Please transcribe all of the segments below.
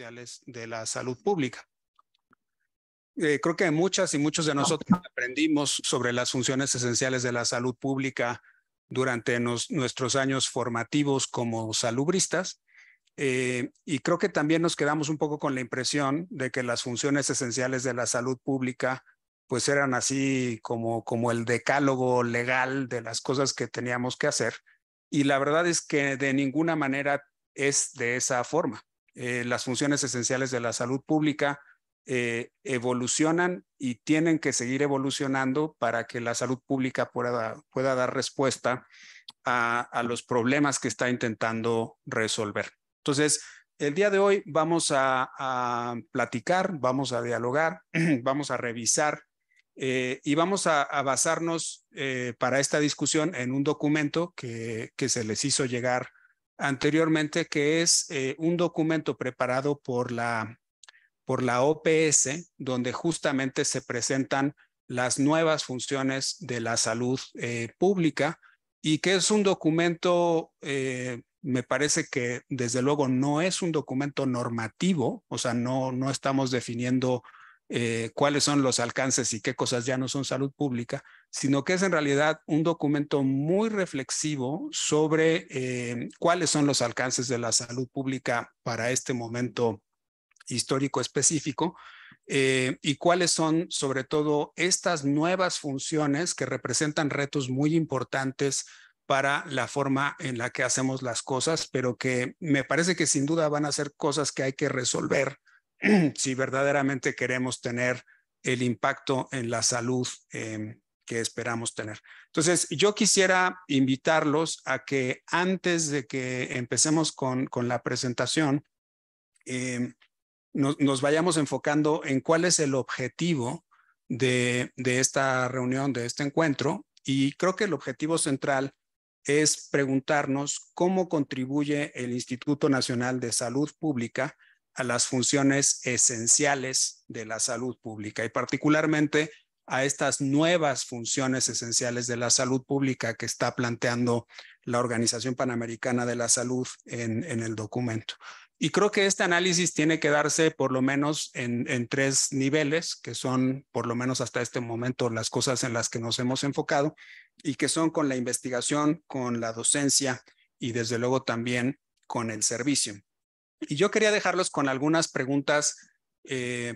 esenciales de la salud pública. Creo que muchas y muchos de nosotros aprendimos sobre las funciones esenciales de la salud pública durante nuestros años formativos como salubristas. Y creo que también nos quedamos un poco con la impresión de que las funciones esenciales de la salud pública pues eran así como el decálogo legal de las cosas que teníamos que hacer. Y la verdad es que de ninguna manera es de esa forma. Las funciones esenciales de la salud pública evolucionan y tienen que seguir evolucionando para que la salud pública pueda dar respuesta a los problemas que está intentando resolver. Entonces, el día de hoy vamos a platicar, vamos a dialogar, vamos a revisar y vamos a basarnos para esta discusión en un documento que se les hizo llegar anteriormente, que es un documento preparado por la OPS, donde justamente se presentan las nuevas funciones de la salud pública, y que es un documento, me parece que desde luego no es un documento normativo, o sea, no estamos definiendo cuáles son los alcances y qué cosas ya no son salud pública, sino que es en realidad un documento muy reflexivo sobre cuáles son los alcances de la salud pública para este momento histórico específico y cuáles son sobre todo estas nuevas funciones que representan retos muy importantes para la forma en la que hacemos las cosas, pero que me parece que sin duda van a ser cosas que hay que resolver si verdaderamente queremos tener el impacto en la salud que esperamos tener. Entonces, yo quisiera invitarlos a que antes de que empecemos con la presentación, nos vayamos enfocando en cuál es el objetivo de esta reunión, de este encuentro. Y creo que el objetivo central es preguntarnos cómo contribuye el Instituto Nacional de Salud Pública a las funciones esenciales de la salud pública y particularmente a estas nuevas funciones esenciales de la salud pública que está planteando la Organización Panamericana de la Salud en el documento. Y creo que este análisis tiene que darse por lo menos en tres niveles, que son por lo menos hasta este momento las cosas en las que nos hemos enfocado, y que son con la investigación, con la docencia y desde luego también con el servicio. Y yo quería dejarlos con algunas preguntas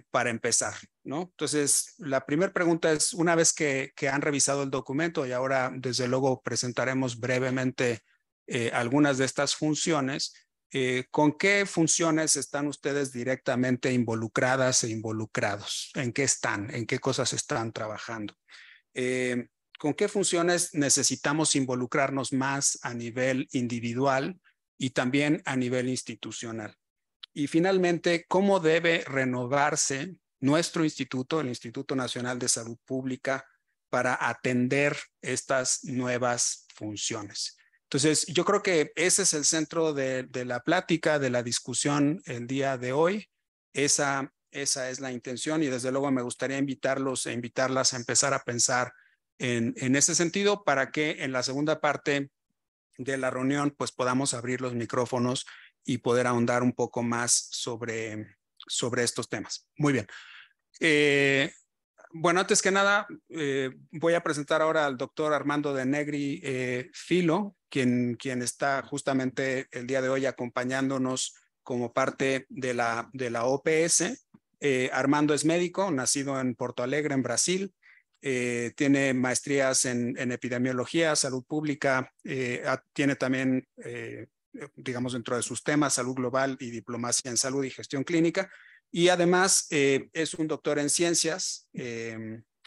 para empezar, ¿no? Entonces, la primera pregunta es, una vez que han revisado el documento, y ahora desde luego presentaremos brevemente algunas de estas funciones, ¿con qué funciones están ustedes directamente involucradas e involucrados? ¿En qué están? ¿En qué cosas están trabajando? ¿Con qué funciones necesitamos involucrarnos más a nivel individual y también a nivel institucional? Y finalmente, ¿cómo debe renovarse nuestro instituto, el Instituto Nacional de Salud Pública, para atender estas nuevas funciones? Entonces, yo creo que ese es el centro de la plática, de la discusión el día de hoy. Esa es la intención y desde luego me gustaría invitarlos e invitarlas a empezar a pensar en ese sentido para que en la segunda parte de la reunión pues podamos abrir los micrófonos y poder ahondar un poco más sobre estos temas. Muy bien. Bueno, antes que nada, voy a presentar ahora al doctor Armando de Negri Filo, quien está justamente el día de hoy acompañándonos como parte de la OPS. Armando es médico, nacido en Porto Alegre, en Brasil. Tiene maestrías en epidemiología, salud pública, tiene también, digamos, dentro de sus temas, salud global y diplomacia en salud y gestión clínica. Y además es un doctor en ciencias,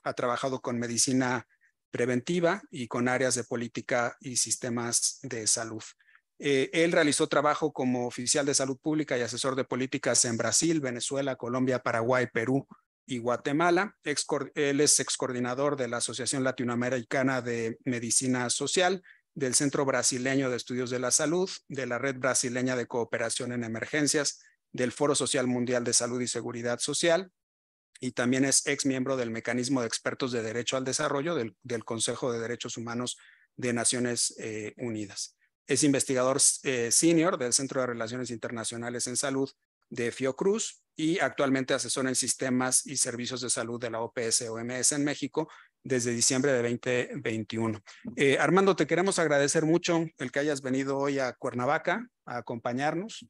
ha trabajado con medicina preventiva y con áreas de política y sistemas de salud. Él realizó trabajo como oficial de salud pública y asesor de políticas en Brasil, Venezuela, Colombia, Paraguay, Perú y Guatemala. Él es excoordinador de la Asociación Latinoamericana de Medicina Social, del Centro Brasileño de Estudios de la Salud, de la Red Brasileña de Cooperación en Emergencias, del Foro Social Mundial de Salud y Seguridad Social, y también es ex miembro del Mecanismo de Expertos de Derecho al Desarrollo del Consejo de Derechos Humanos de Naciones Unidas. Es investigador senior del Centro de Relaciones Internacionales en Salud de Fiocruz y actualmente asesora en sistemas y servicios de salud de la OPS-OMS en México desde diciembre de 2021. Armando, te queremos agradecer mucho el que hayas venido hoy a Cuernavaca a acompañarnos.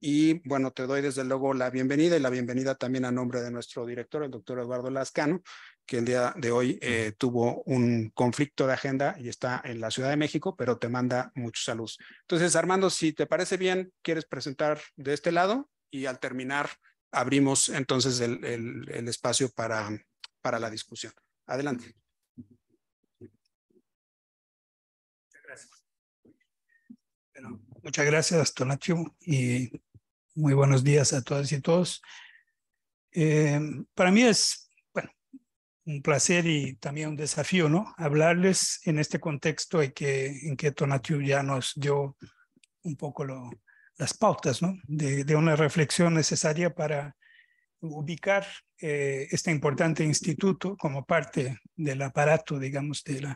Y bueno, te doy desde luego la bienvenida y la bienvenida también a nombre de nuestro director, el doctor Eduardo Lascano, que el día de hoy tuvo un conflicto de agenda y está en la Ciudad de México, pero te manda muchos saludos. Entonces, Armando, si te parece bien, ¿quieres presentar de este lado? Y al terminar, abrimos entonces el espacio para la discusión. Adelante. Gracias. Bueno, muchas gracias, Tonatiuh, y muy buenos días a todas y todos. Para mí es, bueno, un placer y también un desafío, ¿no? Hablarles en este contexto en que Tonatiuh ya nos dio un poco las pautas, ¿no? De una reflexión necesaria para ubicar este importante instituto como parte del aparato, digamos, de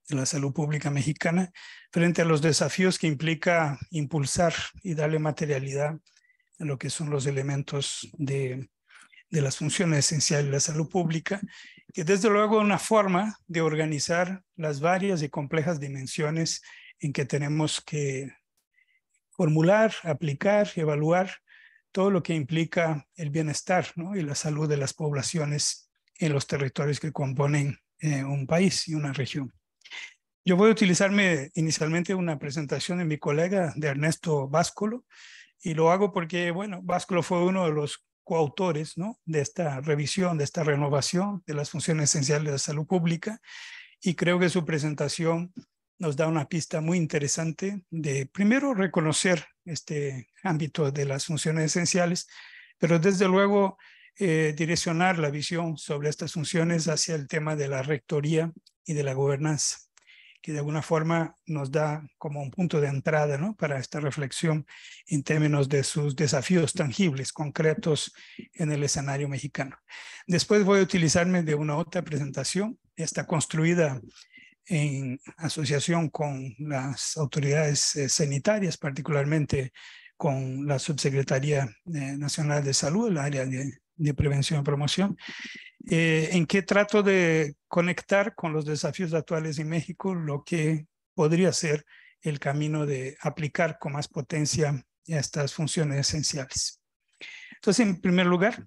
la salud pública mexicana frente a los desafíos que implica impulsar y darle materialidad a lo que son los elementos de las funciones esenciales de la salud pública, que desde luego es una forma de organizar las varias y complejas dimensiones en que tenemos que formular, aplicar, evaluar todo lo que implica el bienestar, ¿no? Y la salud de las poblaciones en los territorios que componen un país y una región. Yo voy a utilizarme inicialmente una presentación de mi colega, de Ernesto Báscolo, y lo hago porque, bueno, Báscolo fue uno de los coautores, ¿no? De esta revisión, de esta renovación de las funciones esenciales de la salud pública, y creo que su presentación nos da una pista muy interesante de, primero, reconocer este ámbito de las funciones esenciales, pero desde luego direccionar la visión sobre estas funciones hacia el tema de la rectoría y de la gobernanza, que de alguna forma nos da como un punto de entrada, ¿no? Para esta reflexión en términos de sus desafíos tangibles, concretos en el escenario mexicano. Después voy a utilizarme de una otra presentación, está construida en asociación con las autoridades sanitarias, particularmente con la Subsecretaría Nacional de Salud, el área de prevención y promoción, en que trato de conectar con los desafíos actuales en México lo que podría ser el camino de aplicar con más potencia estas funciones esenciales. Entonces, en primer lugar,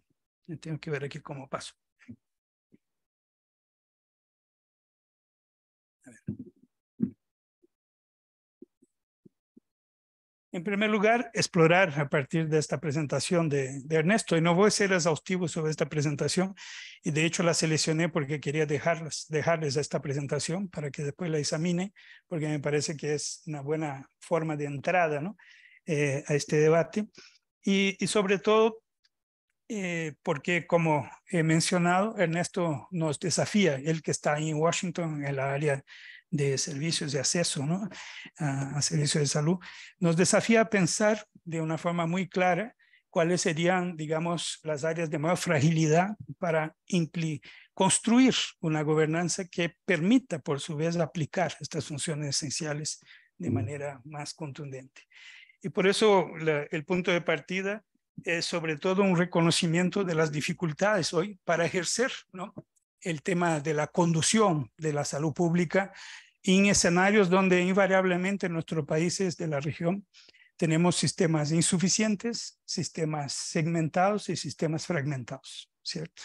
tengo que ver aquí cómo paso. A ver. En primer lugar, explorar a partir de esta presentación de Ernesto, y no voy a ser exhaustivo sobre esta presentación, y de hecho la seleccioné porque quería dejarles esta presentación para que después la examine, porque me parece que es una buena forma de entrada, ¿no? A este debate, y sobre todo porque, como he mencionado, Ernesto nos desafía, él que está ahí en Washington, en el área de servicios de acceso, ¿no? A servicios de salud, nos desafía a pensar de una forma muy clara cuáles serían, digamos, las áreas de mayor fragilidad para construir una gobernanza que permita, por su vez, aplicar estas funciones esenciales de manera más contundente. Y por eso el punto de partida es sobre todo un reconocimiento de las dificultades hoy para ejercer, ¿no? El tema de la conducción de la salud pública en escenarios donde invariablemente en nuestros países de la región tenemos sistemas insuficientes, sistemas segmentados y sistemas fragmentados, ¿cierto?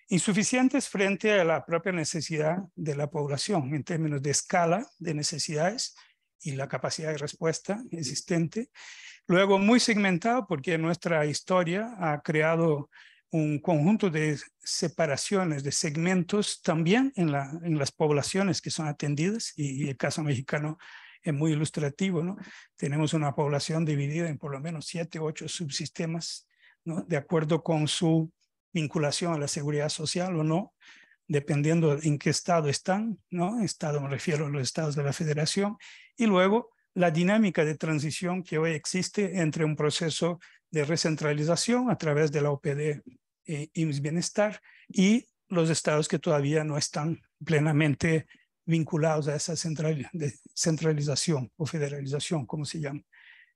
Insuficientes frente a la propia necesidad de la población en términos de escala de necesidades y la capacidad de respuesta existente. Luego, muy segmentado porque nuestra historia ha creado un conjunto de separaciones, de segmentos también en las poblaciones que son atendidas, y el caso mexicano es muy ilustrativo, ¿no? Tenemos una población dividida en por lo menos 7 u 8 subsistemas, ¿no? De acuerdo con su vinculación a la seguridad social o no, dependiendo en qué estado están, ¿no? Estado me refiero a los estados de la federación, y luego la dinámica de transición que hoy existe entre un proceso de recentralización a través de la OPD IMSS Bienestar y los estados que todavía no están plenamente vinculados a esa centralización o federalización, como se llama.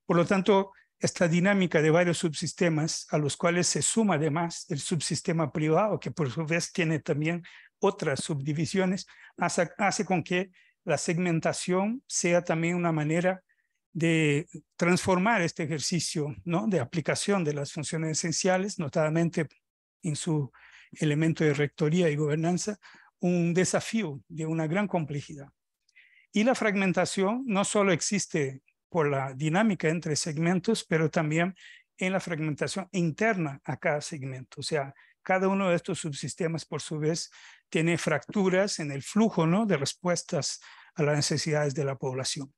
Por lo tanto, esta dinámica de varios subsistemas a los cuales se suma además el subsistema privado, que por su vez tiene también otras subdivisiones, hace con que la segmentación sea también una manera de transformar este ejercicio, ¿no?, de aplicación de las funciones esenciales, notadamente en su elemento de rectoría y gobernanza, un desafío de una gran complejidad. Y la fragmentación no solo existe por la dinámica entre segmentos, pero también en la fragmentación interna a cada segmento. O sea, cada uno de estos subsistemas, por su vez, tiene fracturas en el flujo, ¿no?, de respuestas a las necesidades de la población.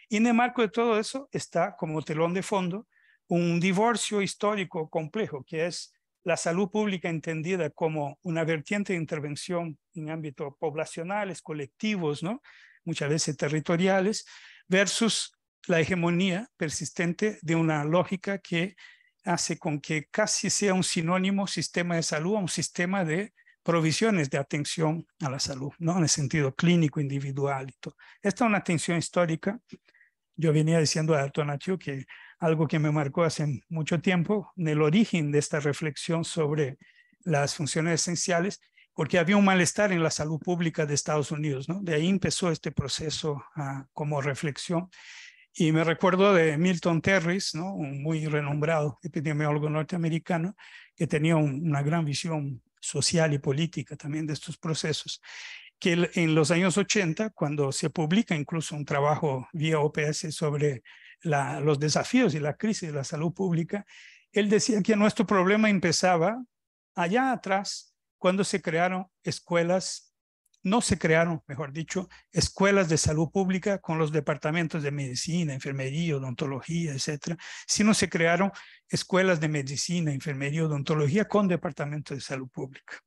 Y en el marco de todo eso está como telón de fondo un divorcio histórico complejo, que es la salud pública entendida como una vertiente de intervención en ámbitos poblacionales, colectivos, ¿no?, muchas veces territoriales, versus la hegemonía persistente de una lógica que hace con que casi sea un sinónimo sistema de salud a un sistema de provisiones de atención a la salud, ¿no?, en el sentido clínico, individual y todo. Esta es una tensión histórica. Yo venía diciendo a Tonatiuh que algo que me marcó hace mucho tiempo, en el origen de esta reflexión sobre las funciones esenciales, porque había un malestar en la salud pública de Estados Unidos, ¿no? De ahí empezó este proceso como reflexión. Y me recuerdo de Milton Terris, ¿no?, un muy renombrado epidemiólogo norteamericano que tenía una gran visión social y política también de estos procesos, que en los años 80, cuando se publica incluso un trabajo vía OPS sobre los desafíos y la crisis de la salud pública, él decía que nuestro problema empezaba allá atrás, cuando se crearon escuelas, no se crearon, mejor dicho, escuelas de salud pública con los departamentos de medicina, enfermería, odontología, etcétera, sino se crearon escuelas de medicina, enfermería, odontología con departamentos de salud pública,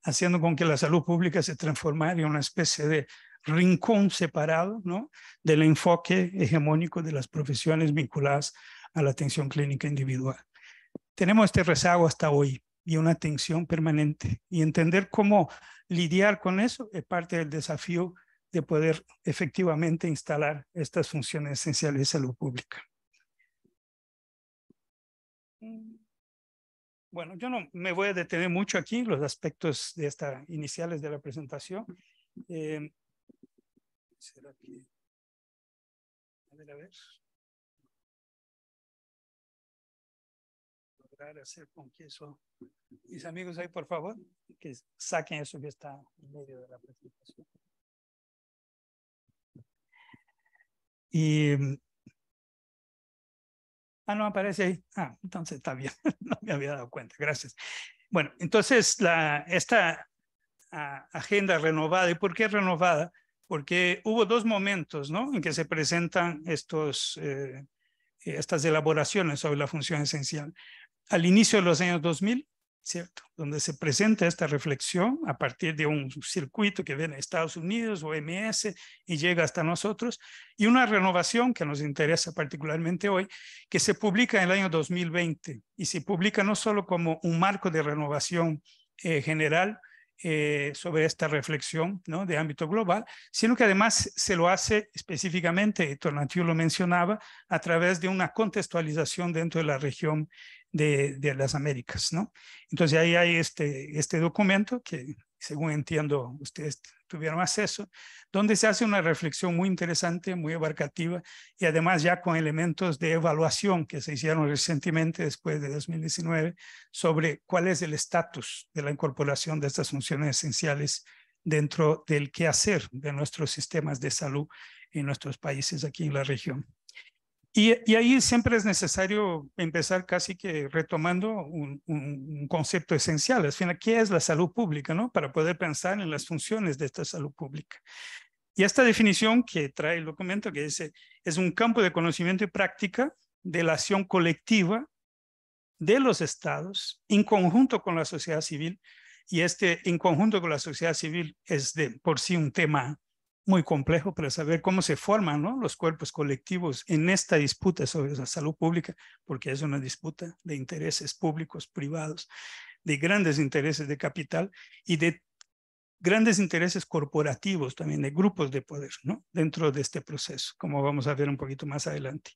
haciendo con que la salud pública se transformara en una especie de rincón separado, ¿no?, del enfoque hegemónico de las profesiones vinculadas a la atención clínica individual. Tenemos este rezago hasta hoy y una tensión permanente, y entender cómo lidiar con eso es parte del desafío de poder efectivamente instalar estas funciones esenciales de salud pública. Bueno, yo no me voy a detener mucho aquí en los aspectos de iniciales de la presentación. ¿Será que? A ver. Lograr hacer con que eso... Mis amigos ahí, por favor, que saquen eso que está en medio de la presentación. Y... no aparece ahí. Entonces está bien. No me había dado cuenta. Gracias. Bueno, entonces esta agenda renovada. ¿Y por qué renovada? Porque hubo dos momentos, ¿no?, en que se presentan estas elaboraciones sobre la función esencial. Al inicio de los años 2000, ¿cierto?, donde se presenta esta reflexión a partir de un circuito que viene de Estados Unidos, OMS, y llega hasta nosotros, y una renovación que nos interesa particularmente hoy, que se publica en el año 2020, y se publica no solo como un marco de renovación general sobre esta reflexión, ¿no?, de ámbito global, sino que además se lo hace específicamente, Tonatiuh lo mencionaba, a través de una contextualización dentro de la región de las Américas, ¿no? Entonces ahí hay este documento que, según entiendo, ustedes tuvieron acceso, donde se hace una reflexión muy interesante, muy abarcativa, y además ya con elementos de evaluación que se hicieron recientemente, después de 2019, sobre cuál es el estatus de la incorporación de estas funciones esenciales dentro del quehacer de nuestros sistemas de salud en nuestros países aquí en la región. Y ahí siempre es necesario empezar casi que retomando un concepto esencial. Al final, ¿qué es la salud pública, ¿no?, para poder pensar en las funciones de esta salud pública? Y esta definición que trae el documento, que dice, es un campo de conocimiento y práctica de la acción colectiva de los estados en conjunto con la sociedad civil. Y en conjunto con la sociedad civil es de por sí un tema muy complejo para saber cómo se forman, ¿no?, los cuerpos colectivos en esta disputa sobre la salud pública, porque es una disputa de intereses públicos, privados, de grandes intereses de capital y de grandes intereses corporativos también, de grupos de poder, ¿no?, dentro de este proceso, como vamos a ver un poquito más adelante.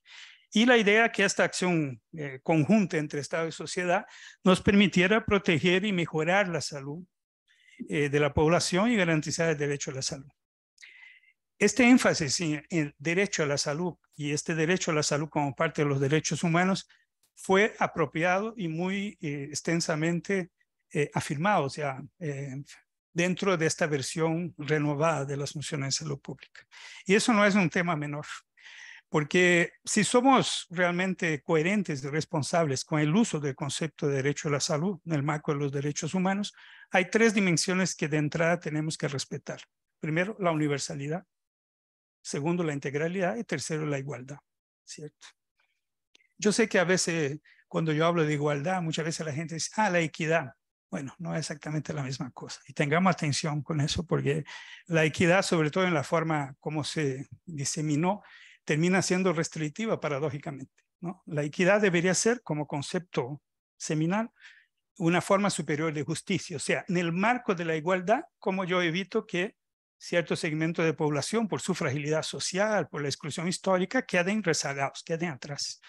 Y la idea que esta acción conjunta entre Estado y sociedad nos permitiera proteger y mejorar la salud de la población y garantizar el derecho a la salud. Este énfasis en el derecho a la salud y este derecho a la salud como parte de los derechos humanos fue apropiado y muy extensamente afirmado, o sea, dentro de esta versión renovada de las funciones de salud pública. Y eso no es un tema menor, porque si somos realmente coherentes y responsables con el uso del concepto de derecho a la salud en el marco de los derechos humanos, hay tres dimensiones que de entrada tenemos que respetar. Primero, la universalidad. Segundo, la integralidad. Y tercero, la igualdad, ¿cierto? Yo sé que a veces, cuando yo hablo de igualdad, muchas veces la gente dice, la equidad. Bueno, no es exactamente la misma cosa. Y tengamos atención con eso, porque la equidad, sobre todo en la forma como se diseminó, termina siendo restrictiva paradójicamente, ¿no? La equidad debería ser, como concepto seminal, una forma superior de justicia. O sea, en el marco de la igualdad, como yo evito que ciertos segmentos de población, por su fragilidad social, por la exclusión histórica, queden rezagados, queden atrás.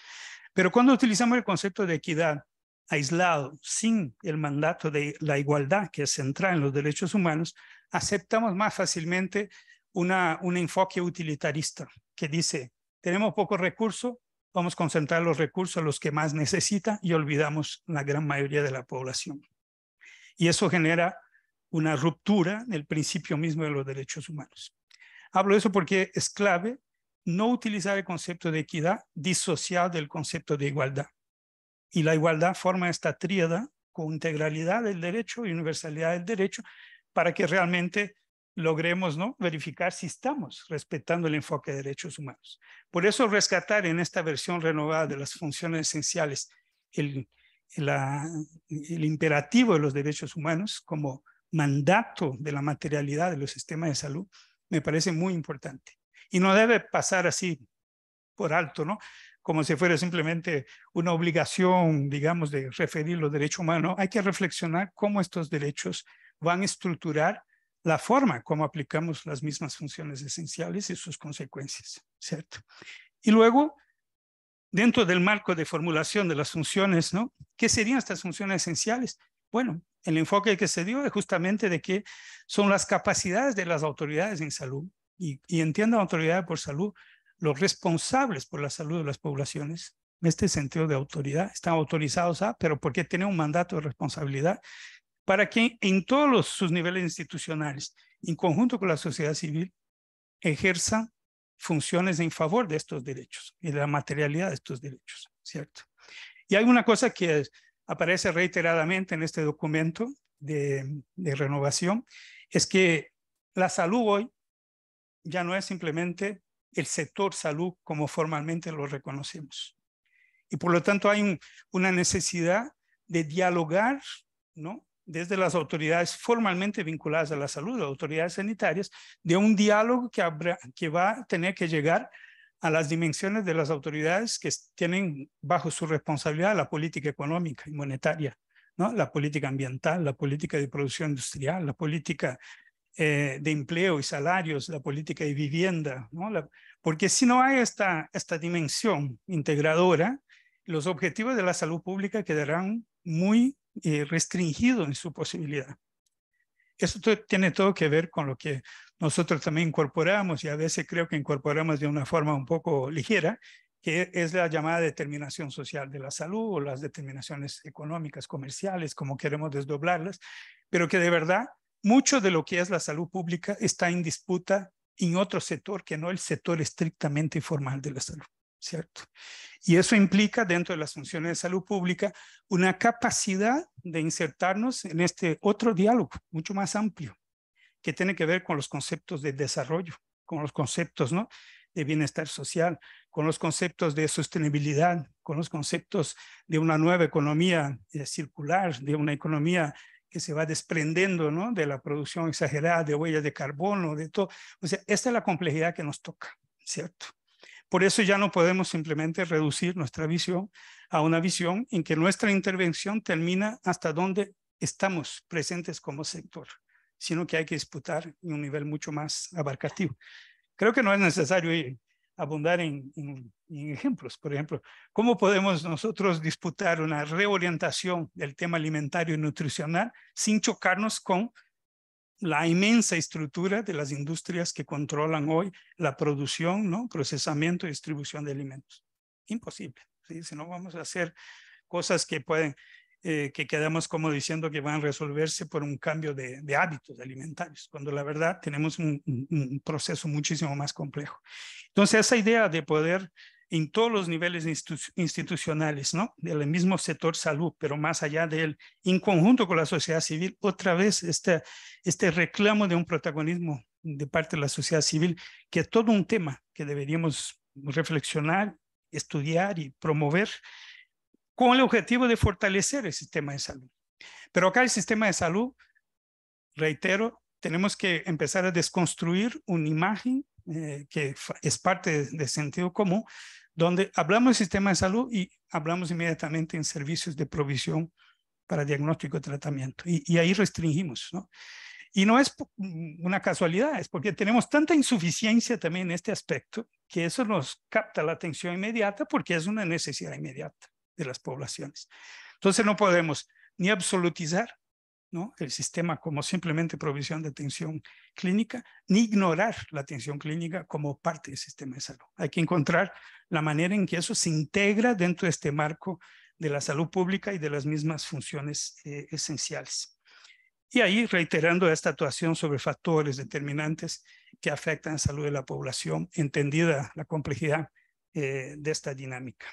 Pero cuando utilizamos el concepto de equidad aislado, sin el mandato de la igualdad, que es central en los derechos humanos, aceptamos más fácilmente un enfoque utilitarista que dice, tenemos pocos recursos, vamos a concentrar los recursos a los que más necesitan y olvidamos la gran mayoría de la población. Y eso genera una ruptura del principio mismo de los derechos humanos. Hablo de eso porque es clave no utilizar el concepto de equidad disociado del concepto de igualdad. Y la igualdad forma esta tríada con integralidad del derecho y universalidad del derecho para que realmente logremos, ¿no?, verificar si estamos respetando el enfoque de derechos humanos. Por eso rescatar en esta versión renovada de las funciones esenciales el imperativo de los derechos humanos como mandato de la materialidad de los sistemas de salud me parece muy importante. Y no debe pasar así por alto, ¿no?, como si fuera simplemente una obligación, digamos, de referir los derechos humanos. Hay que reflexionar cómo estos derechos van a estructurar la forma como aplicamos las mismas funciones esenciales y sus consecuencias, ¿cierto? Y luego, dentro del marco de formulación de las funciones, ¿no?, ¿qué serían estas funciones esenciales? Bueno, el enfoque que se dio es justamente de que son las capacidades de las autoridades en salud, y entiendan autoridad por salud, los responsables por la salud de las poblaciones, en este sentido de autoridad, están autorizados pero porque tienen un mandato de responsabilidad para que en todos sus niveles institucionales, en conjunto con la sociedad civil, ejerzan funciones en favor de estos derechos y de la materialidad de estos derechos, ¿cierto? Y hay una cosa que aparece reiteradamente en este documento de renovación, es que la salud hoy ya no es simplemente el sector salud como formalmente lo reconocemos. Y por lo tanto hay una necesidad de dialogar, ¿no?, desde las autoridades formalmente vinculadas a la salud, las autoridades sanitarias, de un diálogo que va a tener que llegar a las dimensiones de las autoridades que tienen bajo su responsabilidad la política económica y monetaria, ¿no?, la política ambiental, la política de producción industrial, la política de empleo y salarios, la política de vivienda, ¿no? Porque si no hay esta dimensión integradora, los objetivos de la salud pública quedarán muy restringidos en su posibilidad. Eso tiene todo que ver con lo que nosotros también incorporamos, y a veces creo que incorporamos de una forma un poco ligera, que es la llamada determinación social de la salud o las determinaciones económicas, comerciales, como queremos desdoblarlas, pero que de verdad mucho de lo que es la salud pública está en disputa en otro sector que no el sector estrictamente formal de la salud, ¿cierto? Y eso implica dentro de las funciones de salud pública una capacidad de insertarnos en este otro diálogo mucho más amplio que tiene que ver con los conceptos de desarrollo, con los conceptos, ¿no?, de bienestar social, con los conceptos de sostenibilidad, con los conceptos de una nueva economía circular, de una economía que se va desprendiendo, ¿no?, de la producción exagerada de huellas de carbono, de todo. O sea, esta es la complejidad que nos toca, ¿cierto? Por eso ya no podemos simplemente reducir nuestra visión a una visión en que nuestra intervención termina hasta donde estamos presentes como sector, sino que hay que disputar en un nivel mucho más abarcativo. Creo que no es necesario ir abundar en ejemplos. Por ejemplo, ¿cómo podemos nosotros disputar una reorientación del tema alimentario y nutricional sin chocarnos con la inmensa estructura de las industrias que controlan hoy la producción, ¿no? Procesamiento y distribución de alimentos? Imposible, ¿sí? Si no, vamos a hacer cosas que pueden, que quedamos como diciendo que van a resolverse por un cambio de hábitos alimentarios, cuando la verdad tenemos un proceso muchísimo más complejo. Entonces, esa idea de poder en todos los niveles institucionales, ¿no? Del mismo sector salud, pero más allá de él, en conjunto con la sociedad civil, otra vez este reclamo de un protagonismo de parte de la sociedad civil, que es todo un tema que deberíamos reflexionar, estudiar y promover con el objetivo de fortalecer el sistema de salud. Pero acá el sistema de salud, reitero, tenemos que empezar a desconstruir una imagen que es parte de sentido común, donde hablamos del sistema de salud y hablamos inmediatamente en servicios de provisión para diagnóstico y tratamiento. Y ahí restringimos, ¿no? Y no es una casualidad, es porque tenemos tanta insuficiencia también en este aspecto que eso nos capta la atención inmediata porque es una necesidad inmediata de las poblaciones. Entonces no podemos ni absolutizar, ¿no?, el sistema como simplemente provisión de atención clínica, ni ignorar la atención clínica como parte del sistema de salud. Hay que encontrar la manera en que eso se integra dentro de este marco de la salud pública y de las mismas funciones esenciales. Y ahí reiterando esta actuación sobre factores determinantes que afectan la salud de la población, entendida la complejidad de esta dinámica.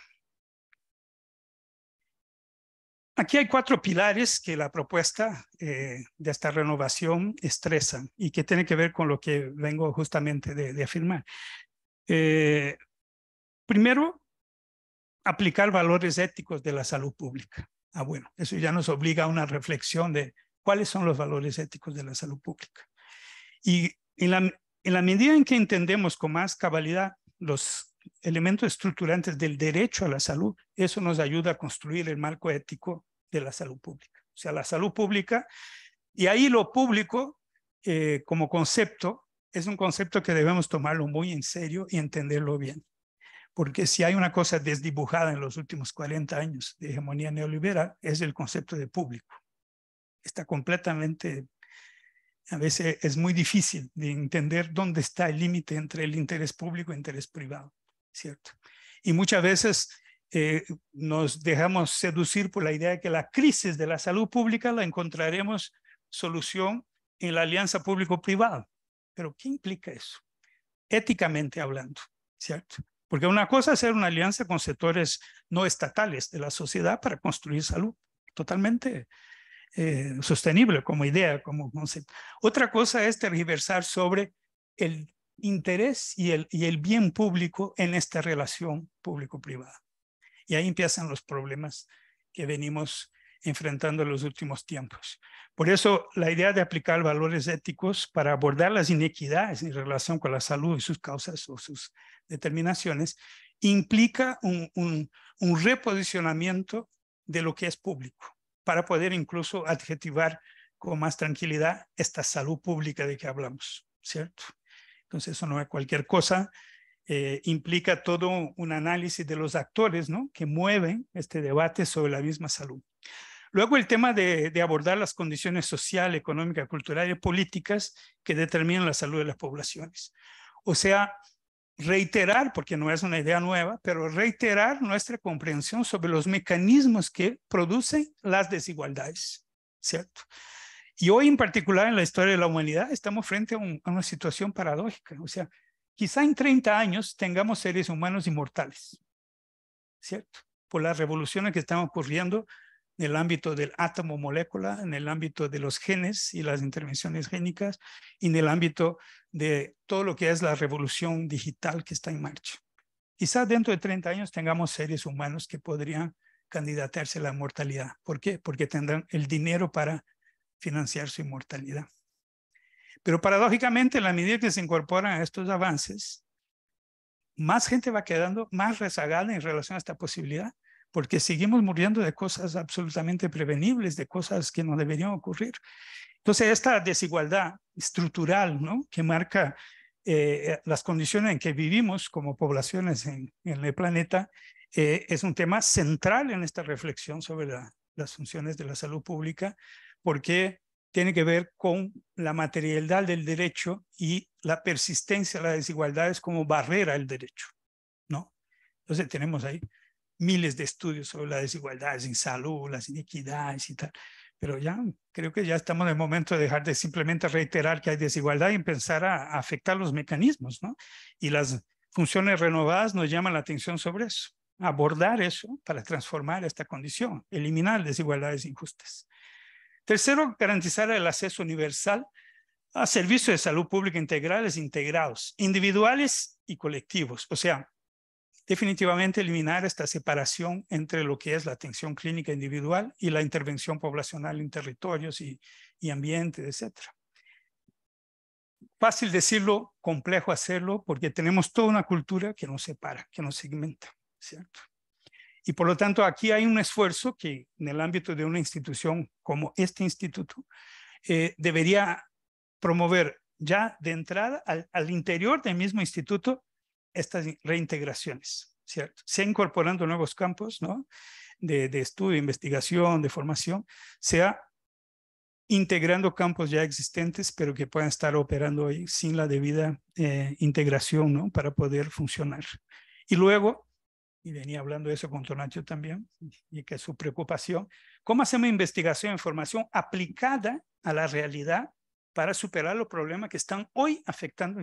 Aquí hay 4 pilares que la propuesta de esta renovación estresa y que tiene que ver con lo que vengo justamente de afirmar. Primero, aplicar valores éticos de la salud pública. Bueno, eso ya nos obliga a una reflexión de cuáles son los valores éticos de la salud pública. Y en la medida en que entendemos con más cabalidad los elementos estructurantes del derecho a la salud, eso nos ayuda a construir el marco ético de la salud pública. O sea, la salud pública, y ahí lo público como concepto, es un concepto que debemos tomarlo muy en serio y entenderlo bien. Porque si hay una cosa desdibujada en los últimos 40 años de hegemonía neoliberal, es el concepto de público. Está completamente, a veces es muy difícil de entender dónde está el límite entre el interés público e interés privado, ¿cierto? Y muchas veces nos dejamos seducir por la idea de que la crisis de la salud pública la encontraremos solución en la alianza público-privada. Pero ¿qué implica eso? Éticamente hablando, ¿cierto? Porque una cosa es hacer una alianza con sectores no estatales de la sociedad para construir salud, totalmente sostenible como idea, como concepto. Otra cosa es tergiversar sobre el interés y el bien público en esta relación público-privada. Y ahí empiezan los problemas que venimos enfrentando en los últimos tiempos. Por eso la idea de aplicar valores éticos para abordar las inequidades en relación con la salud y sus causas o sus determinaciones implica un reposicionamiento de lo que es público para poder incluso adjetivar con más tranquilidad esta salud pública de que hablamos, ¿cierto? Entonces eso no es cualquier cosa. Implica todo un análisis de los actores, ¿no?, que mueven este debate sobre la misma salud. Luego el tema de abordar las condiciones sociales, económicas, culturales y políticas que determinan la salud de las poblaciones. O sea, reiterar, porque no es una idea nueva, pero reiterar nuestra comprensión sobre los mecanismos que producen las desigualdades, ¿cierto? Y hoy en particular en la historia de la humanidad estamos frente a una situación paradójica. O sea, quizá en 30 años tengamos seres humanos inmortales, ¿cierto? Por las revoluciones que están ocurriendo en el ámbito del átomo molécula, en el ámbito de los genes y las intervenciones génicas, y en el ámbito de todo lo que es la revolución digital que está en marcha. Quizá dentro de 30 años tengamos seres humanos que podrían candidatarse a la inmortalidad. ¿Por qué? Porque tendrán el dinero para financiar su inmortalidad. Pero paradójicamente, en la medida que se incorporan a estos avances, más gente va quedando más rezagada en relación a esta posibilidad, porque seguimos muriendo de cosas absolutamente prevenibles, de cosas que no deberían ocurrir. Entonces, esta desigualdad estructural, ¿no?, que marca las condiciones en que vivimos como poblaciones en el planeta es un tema central en esta reflexión sobre las funciones de la salud pública, porque tiene que ver con la materialidad del derecho y la persistencia de las desigualdades como barrera al derecho, ¿no? Entonces tenemos ahí miles de estudios sobre las desigualdades en salud, las inequidades y tal, pero ya creo que ya estamos en el momento de dejar de simplemente reiterar que hay desigualdad y empezar a afectar los mecanismos, ¿no? Y las funciones renovadas nos llaman la atención sobre eso, abordar eso para transformar esta condición, eliminar desigualdades injustas. Tercero, garantizar el acceso universal a servicios de salud pública integrales, integrados, individuales y colectivos. O sea, definitivamente eliminar esta separación entre lo que es la atención clínica individual y la intervención poblacional en territorios y ambientes, etc. Fácil decirlo, complejo hacerlo, porque tenemos toda una cultura que nos separa, que nos segmenta, ¿cierto? Y por lo tanto, aquí hay un esfuerzo que en el ámbito de una institución como este instituto debería promover ya de entrada al interior del mismo instituto estas reintegraciones, ¿cierto? Sea incorporando nuevos campos, ¿no? de estudio, investigación, de formación, sea integrando campos ya existentes, pero que puedan estar operando ahí sin la debida integración, ¿no? Para poder funcionar. Y luego, y venía hablando de eso con Tonatiuh también, y que es su preocupación, ¿cómo hacemos investigación e información aplicada a la realidad para superar los problemas que están hoy afectando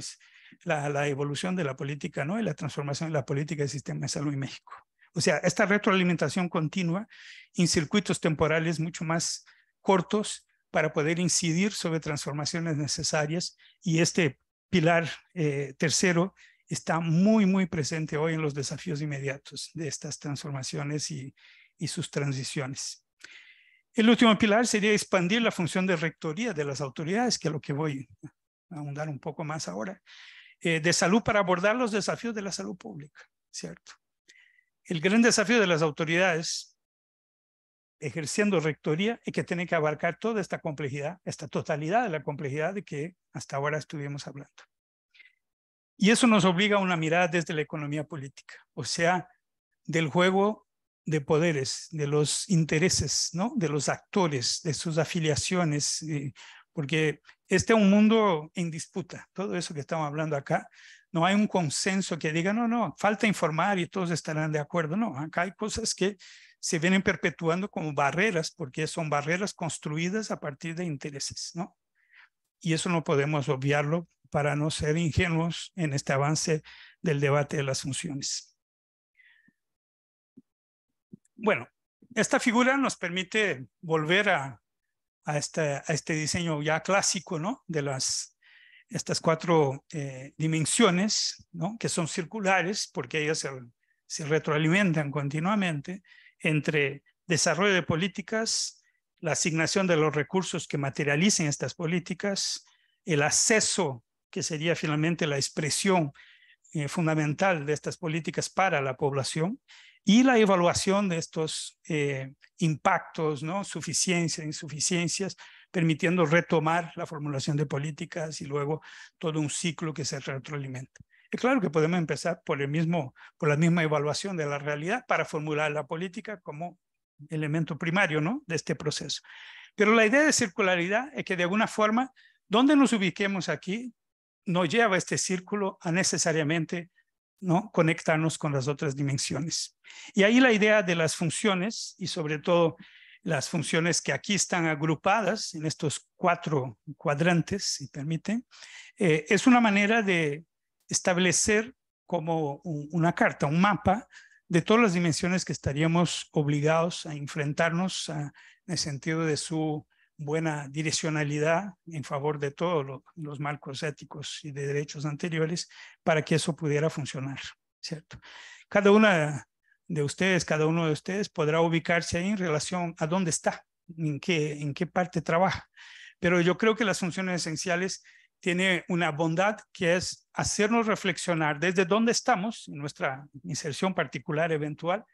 la evolución de la política, ¿no? Y la transformación de la política del sistema de salud en México? O sea, esta retroalimentación continua en circuitos temporales mucho más cortos para poder incidir sobre transformaciones necesarias, y este pilar tercero está muy, muy presente hoy en los desafíos inmediatos de estas transformaciones y sus transiciones. El último pilar sería expandir la función de rectoría de las autoridades, que es lo que voy a ahondar un poco más ahora, de salud para abordar los desafíos de la salud pública, ¿cierto? El gran desafío de las autoridades ejerciendo rectoría es que tiene que abarcar toda esta complejidad, esta totalidad de la complejidad de que hasta ahora estuvimos hablando. Y eso nos obliga a una mirada desde la economía política, o sea, del juego de poderes, de los intereses, ¿no? De los actores, de sus afiliaciones, porque este es un mundo en disputa. Todo eso que estamos hablando acá, no hay un consenso que diga, no, falta informar y todos estarán de acuerdo. No, acá hay cosas que se vienen perpetuando como barreras, porque son barreras construidas a partir de intereses, ¿no? Y eso no podemos obviarlo para no ser ingenuos en este avance del debate de las funciones. Bueno, esta figura nos permite volver a este diseño ya clásico, ¿no? De estas cuatro dimensiones, ¿no? Que son circulares, porque ellas se retroalimentan continuamente entre desarrollo de políticas, la asignación de los recursos que materialicen estas políticas, el acceso, que sería finalmente la expresión fundamental de estas políticas para la población, y la evaluación de estos impactos, ¿no? Suficiencias, insuficiencias, permitiendo retomar la formulación de políticas y luego todo un ciclo que se retroalimenta. Es claro que podemos empezar por la misma evaluación de la realidad para formular la política como elemento primario, ¿no? De este proceso. Pero la idea de circularidad es que de alguna forma, donde nos ubiquemos aquí, nos lleva este círculo a necesariamente, ¿no? Conectarnos con las otras dimensiones. Y ahí la idea de las funciones, y sobre todo las funciones que aquí están agrupadas en estos 4 cuadrantes, si permiten, es una manera de establecer como una carta, un mapa de todas las dimensiones que estaríamos obligados a enfrentarnos en el sentido de su buena direccionalidad en favor de todos los marcos éticos y de derechos anteriores para que eso pudiera funcionar, ¿cierto? Cada uno de ustedes podrá ubicarse ahí en relación a dónde está, en qué parte trabaja. Pero yo creo que las funciones esenciales tienen una bondad que es hacernos reflexionar desde dónde estamos, en nuestra inserción particular eventual,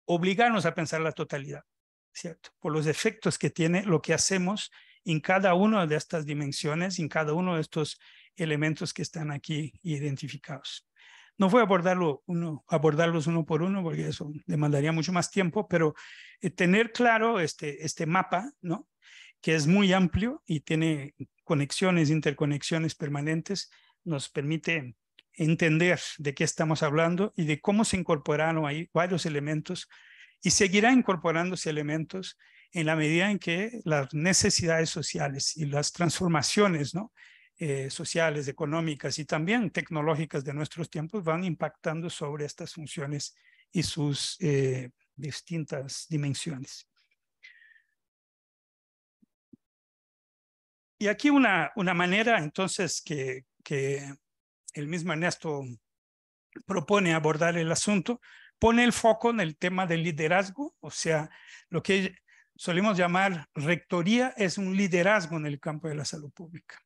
obligarnos a pensar la totalidad, ¿cierto? Por los efectos que tiene lo que hacemos en cada una de estas dimensiones, en cada uno de estos elementos que están aquí identificados. No voy a abordarlos uno por uno porque eso demandaría mucho más tiempo, pero tener claro este mapa, ¿no? Que es muy amplio y tiene conexiones, interconexiones permanentes, nos permite entender de qué estamos hablando y de cómo se incorporaron ahí varios elementos y seguirá incorporándose elementos en la medida en que las necesidades sociales y las transformaciones, ¿no? Sociales, económicas y también tecnológicas de nuestros tiempos van impactando sobre estas funciones y sus distintas dimensiones. Y aquí una manera entonces que el mismo Ernesto propone abordar el asunto, pone el foco en el tema del liderazgo, o sea, lo que solemos llamar rectoría es un liderazgo en el campo de la salud pública.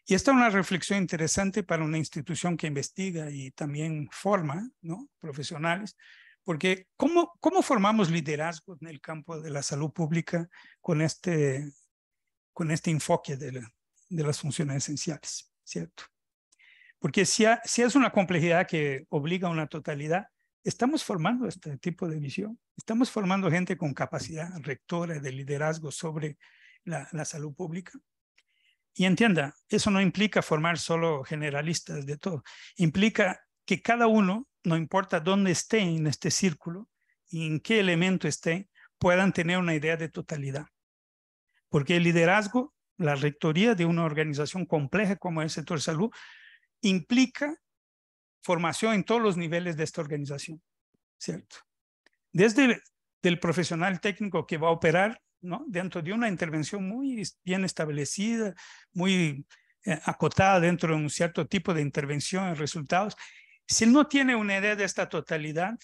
Y esta es una reflexión interesante para una institución que investiga y también forma, ¿no? Profesionales, porque ¿cómo formamos liderazgo en el campo de la salud pública con este enfoque de las funciones esenciales, ¿cierto? Porque si es una complejidad que obliga a una totalidad, estamos formando este tipo de visión, estamos formando gente con capacidad rectora de liderazgo sobre la salud pública. Y entienda, eso no implica formar solo generalistas de todo, implica que cada uno, no importa dónde esté en este círculo y en qué elemento esté, puedan tener una idea de totalidad. Porque el liderazgo, la rectoría de una organización compleja como el sector salud, implica formación en todos los niveles de esta organización, ¿cierto? Desde el profesional técnico que va a operar, ¿no? Dentro de una intervención muy bien establecida, muy acotada dentro de un cierto tipo de intervención en resultados, si él no tiene una idea de esta totalidad,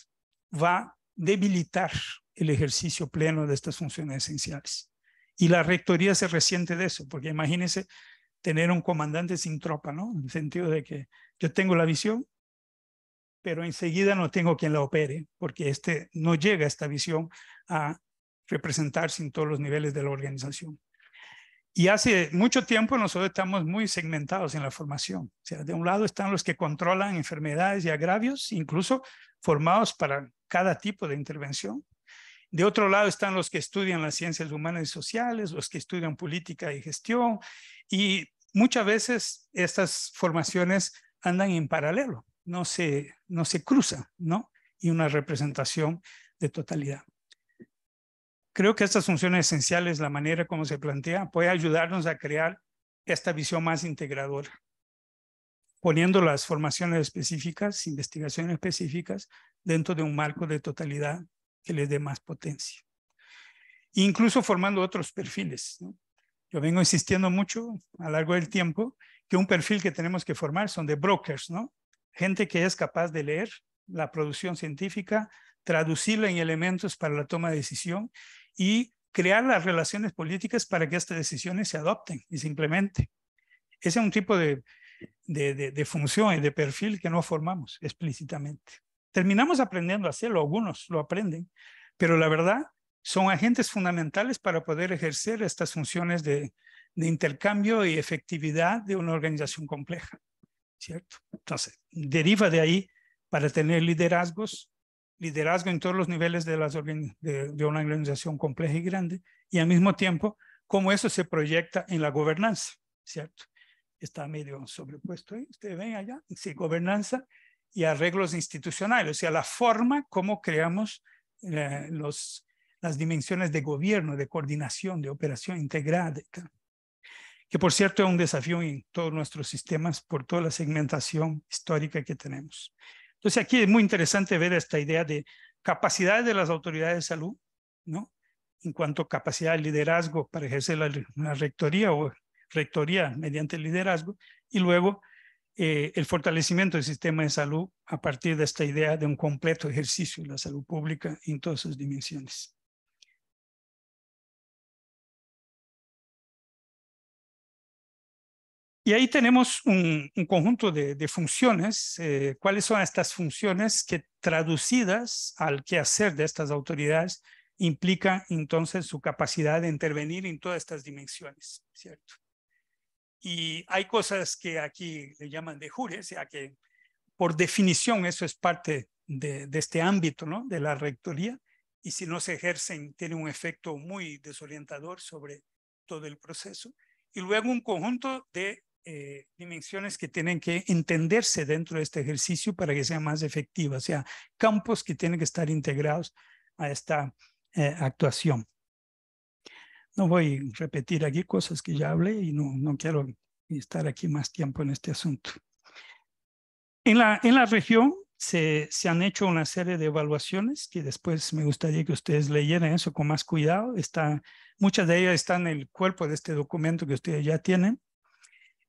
va a debilitar el ejercicio pleno de estas funciones esenciales. Y la rectoría se resiente de eso, porque imagínense tener un comandante sin tropa, ¿no? En el sentido de que yo tengo la visión, pero enseguida no tengo quien la opere, porque no llega esta visión a representarse en todos los niveles de la organización. Y hace mucho tiempo nosotros estamos muy segmentados en la formación. O sea, de un lado están los que controlan enfermedades y agravios, incluso formados para cada tipo de intervención. De otro lado están los que estudian las ciencias humanas y sociales, los que estudian política y gestión, y muchas veces estas formaciones andan en paralelo, no se cruzan, ¿no? Y una representación de totalidad. Creo que estas funciones esenciales, la manera como se plantea, puede ayudarnos a crear esta visión más integradora, poniendo las formaciones específicas, investigaciones específicas, dentro de un marco de totalidad que les dé más potencia. Incluso formando otros perfiles, ¿no? Yo vengo insistiendo mucho a lo largo del tiempo que un perfil que tenemos que formar son de brokers, ¿no? Gente que es capaz de leer la producción científica, traducirla en elementos para la toma de decisión y crear las relaciones políticas para que estas decisiones se adopten y se implementen. Ese es un tipo de función y de perfil que no formamos explícitamente. Terminamos aprendiendo a hacerlo, algunos lo aprenden, pero la verdad son agentes fundamentales para poder ejercer estas funciones de intercambio y efectividad de una organización compleja, ¿cierto? Entonces, deriva de ahí para tener liderazgo en todos los niveles de una organización compleja y grande, y al mismo tiempo, cómo eso se proyecta en la gobernanza, ¿cierto? Está medio sobrepuesto ahí, ustedes ven allá, sí, gobernanza y arreglos institucionales, o sea, la forma como creamos las dimensiones de gobierno, de coordinación, de operación integrada, que por cierto es un desafío en todos nuestros sistemas por toda la segmentación histórica que tenemos. Entonces aquí es muy interesante ver esta idea de capacidades de las autoridades de salud, ¿no? En cuanto a capacidad de liderazgo para ejercer la rectoría o rectoría mediante el liderazgo, y luego el fortalecimiento del sistema de salud a partir de esta idea de un completo ejercicio de la salud pública en todas sus dimensiones. Y ahí tenemos un conjunto de funciones. ¿Cuáles son estas funciones que traducidas al quehacer de estas autoridades implican entonces su capacidad de intervenir en todas estas dimensiones, ¿cierto? Y hay cosas que aquí le llaman de jure, o sea que por definición eso es parte de este ámbito, ¿no? De la rectoría, y si no se ejercen tiene un efecto muy desorientador sobre todo el proceso. Y luego un conjunto de dimensiones que tienen que entenderse dentro de este ejercicio para que sea más efectiva, o sea, campos que tienen que estar integrados a esta actuación. No voy a repetir aquí cosas que ya hablé y no quiero estar aquí más tiempo en este asunto. En la región se han hecho una serie de evaluaciones que después me gustaría que ustedes leyeran eso con más cuidado. Muchas de ellas están en el cuerpo de este documento que ustedes ya tienen.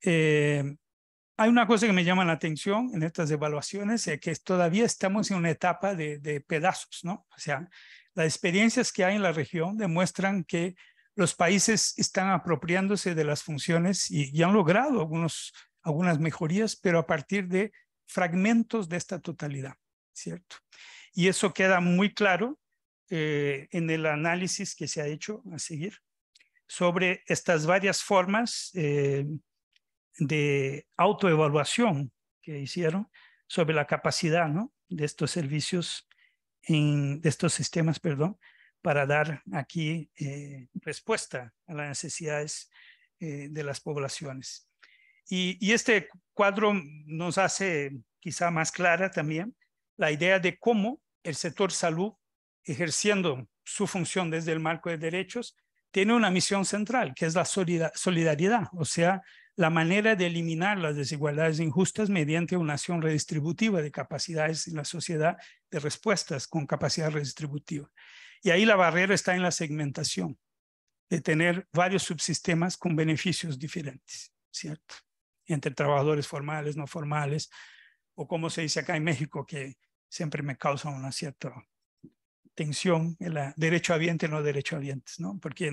Hay una cosa que me llama la atención en estas evaluaciones, es que todavía estamos en una etapa de pedazos, ¿no? O sea, las experiencias que hay en la región demuestran que los países están apropiándose de las funciones y han logrado algunas mejorías, pero a partir de fragmentos de esta totalidad, ¿cierto? Y eso queda muy claro en el análisis que se ha hecho a seguir sobre estas varias formas de autoevaluación que hicieron sobre la capacidad, ¿no? De estos servicios, de estos sistemas, perdón, para dar aquí respuesta a las necesidades de las poblaciones. Y este cuadro nos hace quizá más clara también la idea de cómo el sector salud, ejerciendo su función desde el marco de derechos, tiene una misión central, que es la solidaridad, o sea, la manera de eliminar las desigualdades injustas mediante una acción redistributiva de capacidades en la sociedad, de respuestas con capacidad redistributiva. Y ahí la barrera está en la segmentación, de tener varios subsistemas con beneficios diferentes, ¿cierto? Entre trabajadores formales, no formales, o como se dice acá en México, que siempre me causa una cierta tensión, el derecho habiente, no derecho habientes, ¿no? Porque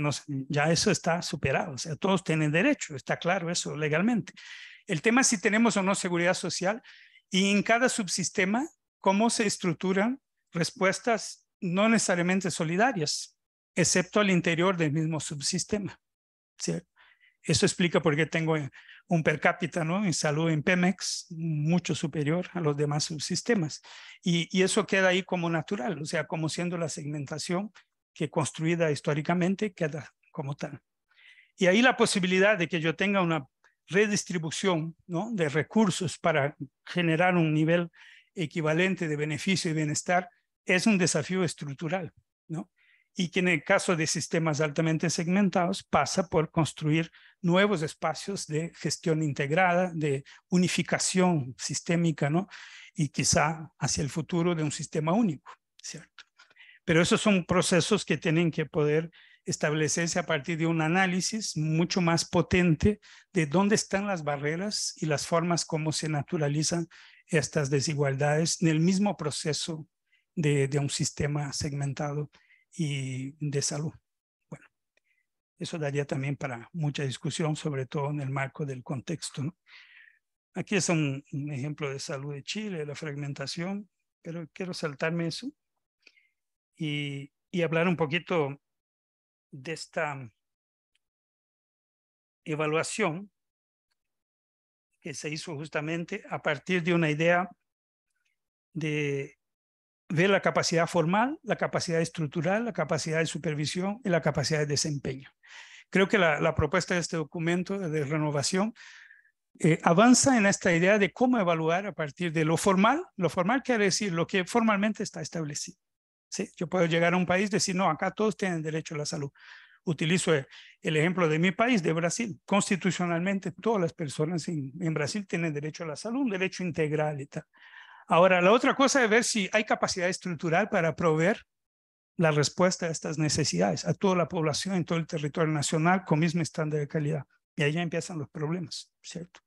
ya eso está superado, o sea, todos tienen derecho, está claro eso legalmente. El tema es si tenemos o no seguridad social y en cada subsistema, cómo se estructuran respuestas no necesariamente solidarias, excepto al interior del mismo subsistema, ¿cierto? Eso explica por qué tengo un per cápita, ¿no? En salud en Pemex mucho superior a los demás subsistemas. Y eso queda ahí como natural, o sea, como siendo la segmentación que construida históricamente queda como tal. Y ahí la posibilidad de que yo tenga una redistribución, ¿no? De recursos para generar un nivel equivalente de beneficio y bienestar es un desafío estructural, ¿no? Y que en el caso de sistemas altamente segmentados pasa por construir nuevos espacios de gestión integrada, de unificación sistémica, ¿no? Y quizá hacia el futuro de un sistema único, ¿cierto? Pero esos son procesos que tienen que poder establecerse a partir de un análisis mucho más potente de dónde están las barreras y las formas como se naturalizan estas desigualdades en el mismo proceso de un sistema segmentado y de salud. Bueno, eso daría también para mucha discusión, sobre todo en el marco del contexto, ¿no? Aquí es un ejemplo de salud de Chile, la fragmentación, pero quiero saltarme eso y hablar un poquito de esta evaluación que se hizo justamente a partir de una idea de ver la capacidad formal, la capacidad estructural, la capacidad de supervisión y la capacidad de desempeño. Creo que la propuesta de este documento de renovación avanza en esta idea de cómo evaluar a partir de lo formal. Lo formal quiere decir lo que formalmente está establecido. ¿Sí? Yo puedo llegar a un país y decir, no, acá todos tienen derecho a la salud. Utilizo el ejemplo de mi país, de Brasil. Constitucionalmente, todas las personas en Brasil tienen derecho a la salud, un derecho integral y tal. Ahora, la otra cosa es ver si hay capacidad estructural para proveer la respuesta a estas necesidades, a toda la población en todo el territorio nacional con mismo estándar de calidad. Y ahí ya empiezan los problemas, ¿cierto?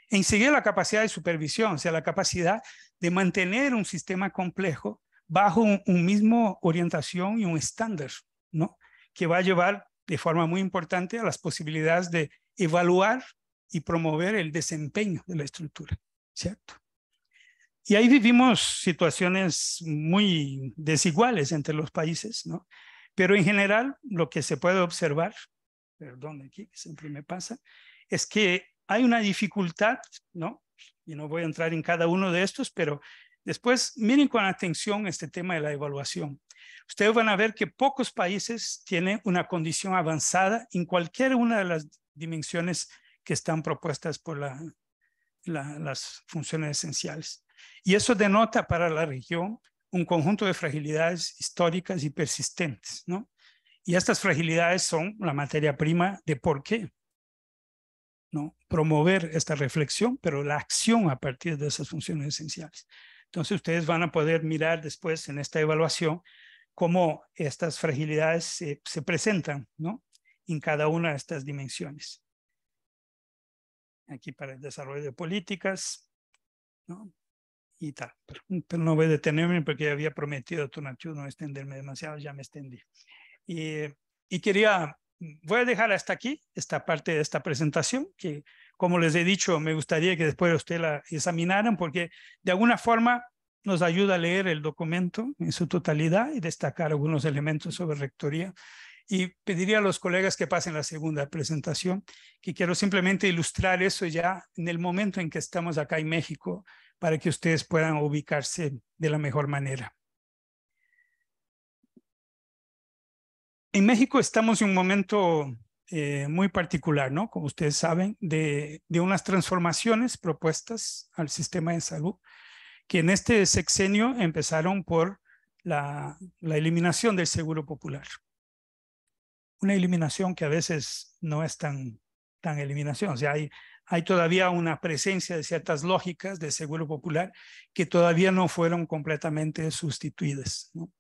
Enseguida la capacidad de supervisión, o sea, la capacidad de mantener un sistema complejo bajo un mismo orientación y un estándar, ¿no? Que va a llevar de forma muy importante a las posibilidades de evaluar y promover el desempeño de la estructura, ¿cierto? Y ahí vivimos situaciones muy desiguales entre los países, ¿no? Pero en general lo que se puede observar, perdón aquí, que siempre me pasa, es que hay una dificultad, ¿no? Y no voy a entrar en cada uno de estos, pero después miren con atención este tema de la evaluación. Ustedes van a ver que pocos países tienen una condición avanzada en cualquier una de las dimensiones que están propuestas por las funciones esenciales. Y eso denota para la región un conjunto de fragilidades históricas y persistentes, ¿no? Y estas fragilidades son la materia prima de por qué, ¿no? Promover esta reflexión, pero la acción a partir de esas funciones esenciales. Entonces ustedes van a poder mirar después en esta evaluación cómo estas fragilidades se presentan, ¿no? En cada una de estas dimensiones. Aquí para el desarrollo de políticas, ¿no? Y tal. Pero no voy a detenerme porque había prometido a Tonatiuh no extenderme demasiado, ya me extendí. Y voy a dejar hasta aquí esta parte de esta presentación, que como les he dicho, me gustaría que después ustedes la examinaran, porque de alguna forma nos ayuda a leer el documento en su totalidad y destacar algunos elementos sobre rectoría. Y pediría a los colegas que pasen la segunda presentación, que quiero simplemente ilustrar eso ya en el momento en que estamos acá en México, para que ustedes puedan ubicarse de la mejor manera. En México estamos en un momento muy particular, ¿no? Como ustedes saben, de unas transformaciones propuestas al sistema de salud, que en este sexenio empezaron por la eliminación del Seguro Popular. Una eliminación que a veces no es tan eliminación, o sea, hay todavía una presencia de ciertas lógicas del Seguro Popular que todavía no fueron completamente sustituidas, ¿no?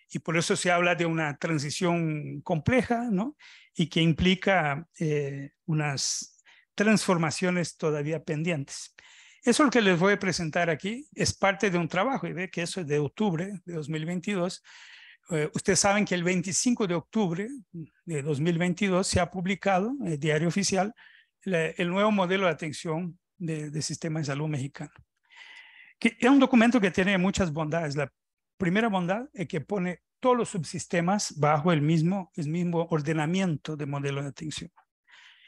Y por eso se habla de una transición compleja, ¿no? Y que implica unas transformaciones todavía pendientes. Eso lo que les voy a presentar aquí es parte de un trabajo, y ve que eso es de octubre de 2022. Ustedes saben que el 25 de octubre de 2022 se ha publicado en el Diario Oficial el nuevo modelo de atención del sistema de salud mexicano. Que es un documento que tiene muchas bondades. La primera bondad es que pone todos los subsistemas bajo el mismo ordenamiento de modelo de atención.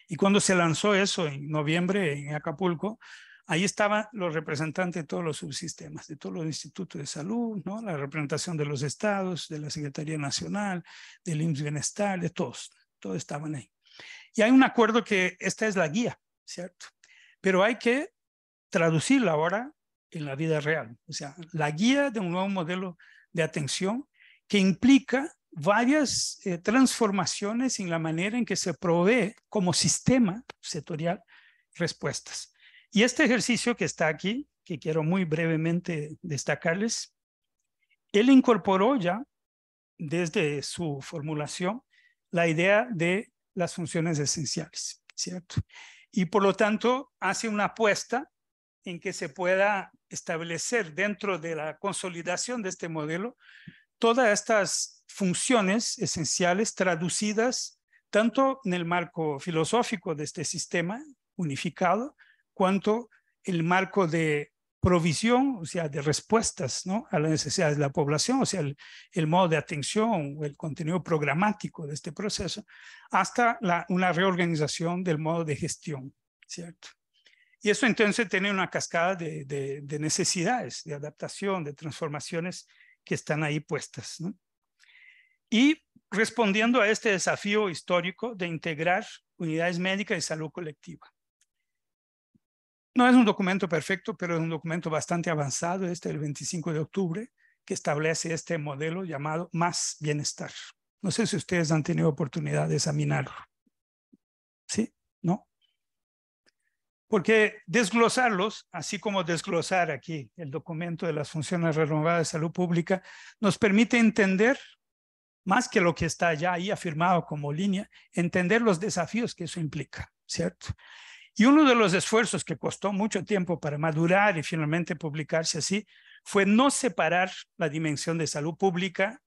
Y cuando se lanzó eso en noviembre en Acapulco, ahí estaban los representantes de todos los subsistemas, de todos los institutos de salud, ¿no? La representación de los estados, de la Secretaría Nacional, del IMSS Bienestar, de todos estaban ahí. Y hay un acuerdo que esta es la guía, ¿cierto? Pero hay que traducirla ahora en la vida real. O sea, la guía de un nuevo modelo de atención que implica varias transformaciones en la manera en que se provee como sistema sectorial respuestas. Y este ejercicio que está aquí, que quiero muy brevemente destacarles, él incorporó ya desde su formulación la idea de las funciones esenciales, ¿cierto? Y por lo tanto hace una apuesta en que se pueda establecer dentro de la consolidación de este modelo todas estas funciones esenciales traducidas tanto en el marco filosófico de este sistema unificado, cuanto el marco de provisión, o sea, de respuestas, ¿no? A las necesidades de la población, o sea, el modo de atención o el contenido programático de este proceso, hasta una reorganización del modo de gestión, ¿cierto? Y eso entonces tiene una cascada de necesidades, de adaptación, de transformaciones que están ahí puestas, ¿no? Y respondiendo a este desafío histórico de integrar unidades médicas y salud colectiva. No es un documento perfecto, pero es un documento bastante avanzado, este del 25 de octubre, que establece este modelo llamado Más Bienestar. No sé si ustedes han tenido oportunidad de examinarlo. ¿Sí? ¿No? Porque desglosarlos, así como desglosar aquí el documento de las funciones renovadas de salud pública, nos permite entender, más que lo que está ya ahí afirmado como línea, entender los desafíos que eso implica, ¿cierto? Y uno de los esfuerzos que costó mucho tiempo para madurar y finalmente publicarse así, fue no separar la dimensión de salud pública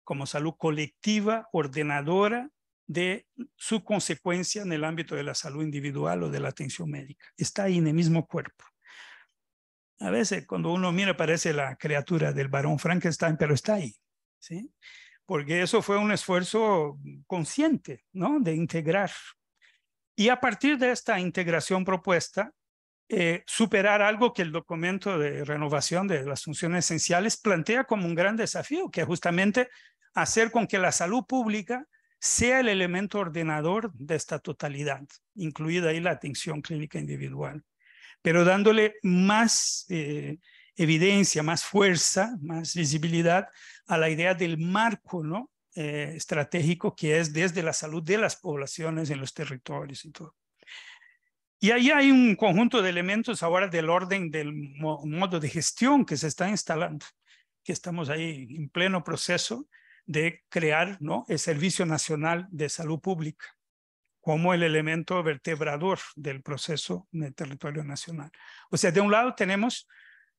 como salud colectiva, ordenadora, de su consecuencia en el ámbito de la salud individual o de la atención médica. Está ahí en el mismo cuerpo. A veces cuando uno mira parece la criatura del varón Frankenstein, pero está ahí, ¿sí? Porque eso fue un esfuerzo consciente, ¿no? De integrar. Y a partir de esta integración propuesta, superar algo que el documento de renovación de las funciones esenciales plantea como un gran desafío, que es justamente hacer con que la salud pública sea el elemento ordenador de esta totalidad, incluida ahí la atención clínica individual, pero dándole más evidencia, más fuerza, más visibilidad a la idea del marco, ¿no? Estratégico, que es desde la salud de las poblaciones en los territorios y todo. Y ahí hay un conjunto de elementos ahora del orden del modo de gestión que se está instalando, que estamos ahí en pleno proceso de crear, ¿no?, el Servicio Nacional de Salud Pública como el elemento vertebrador del proceso en el territorio nacional. O sea, de un lado tenemos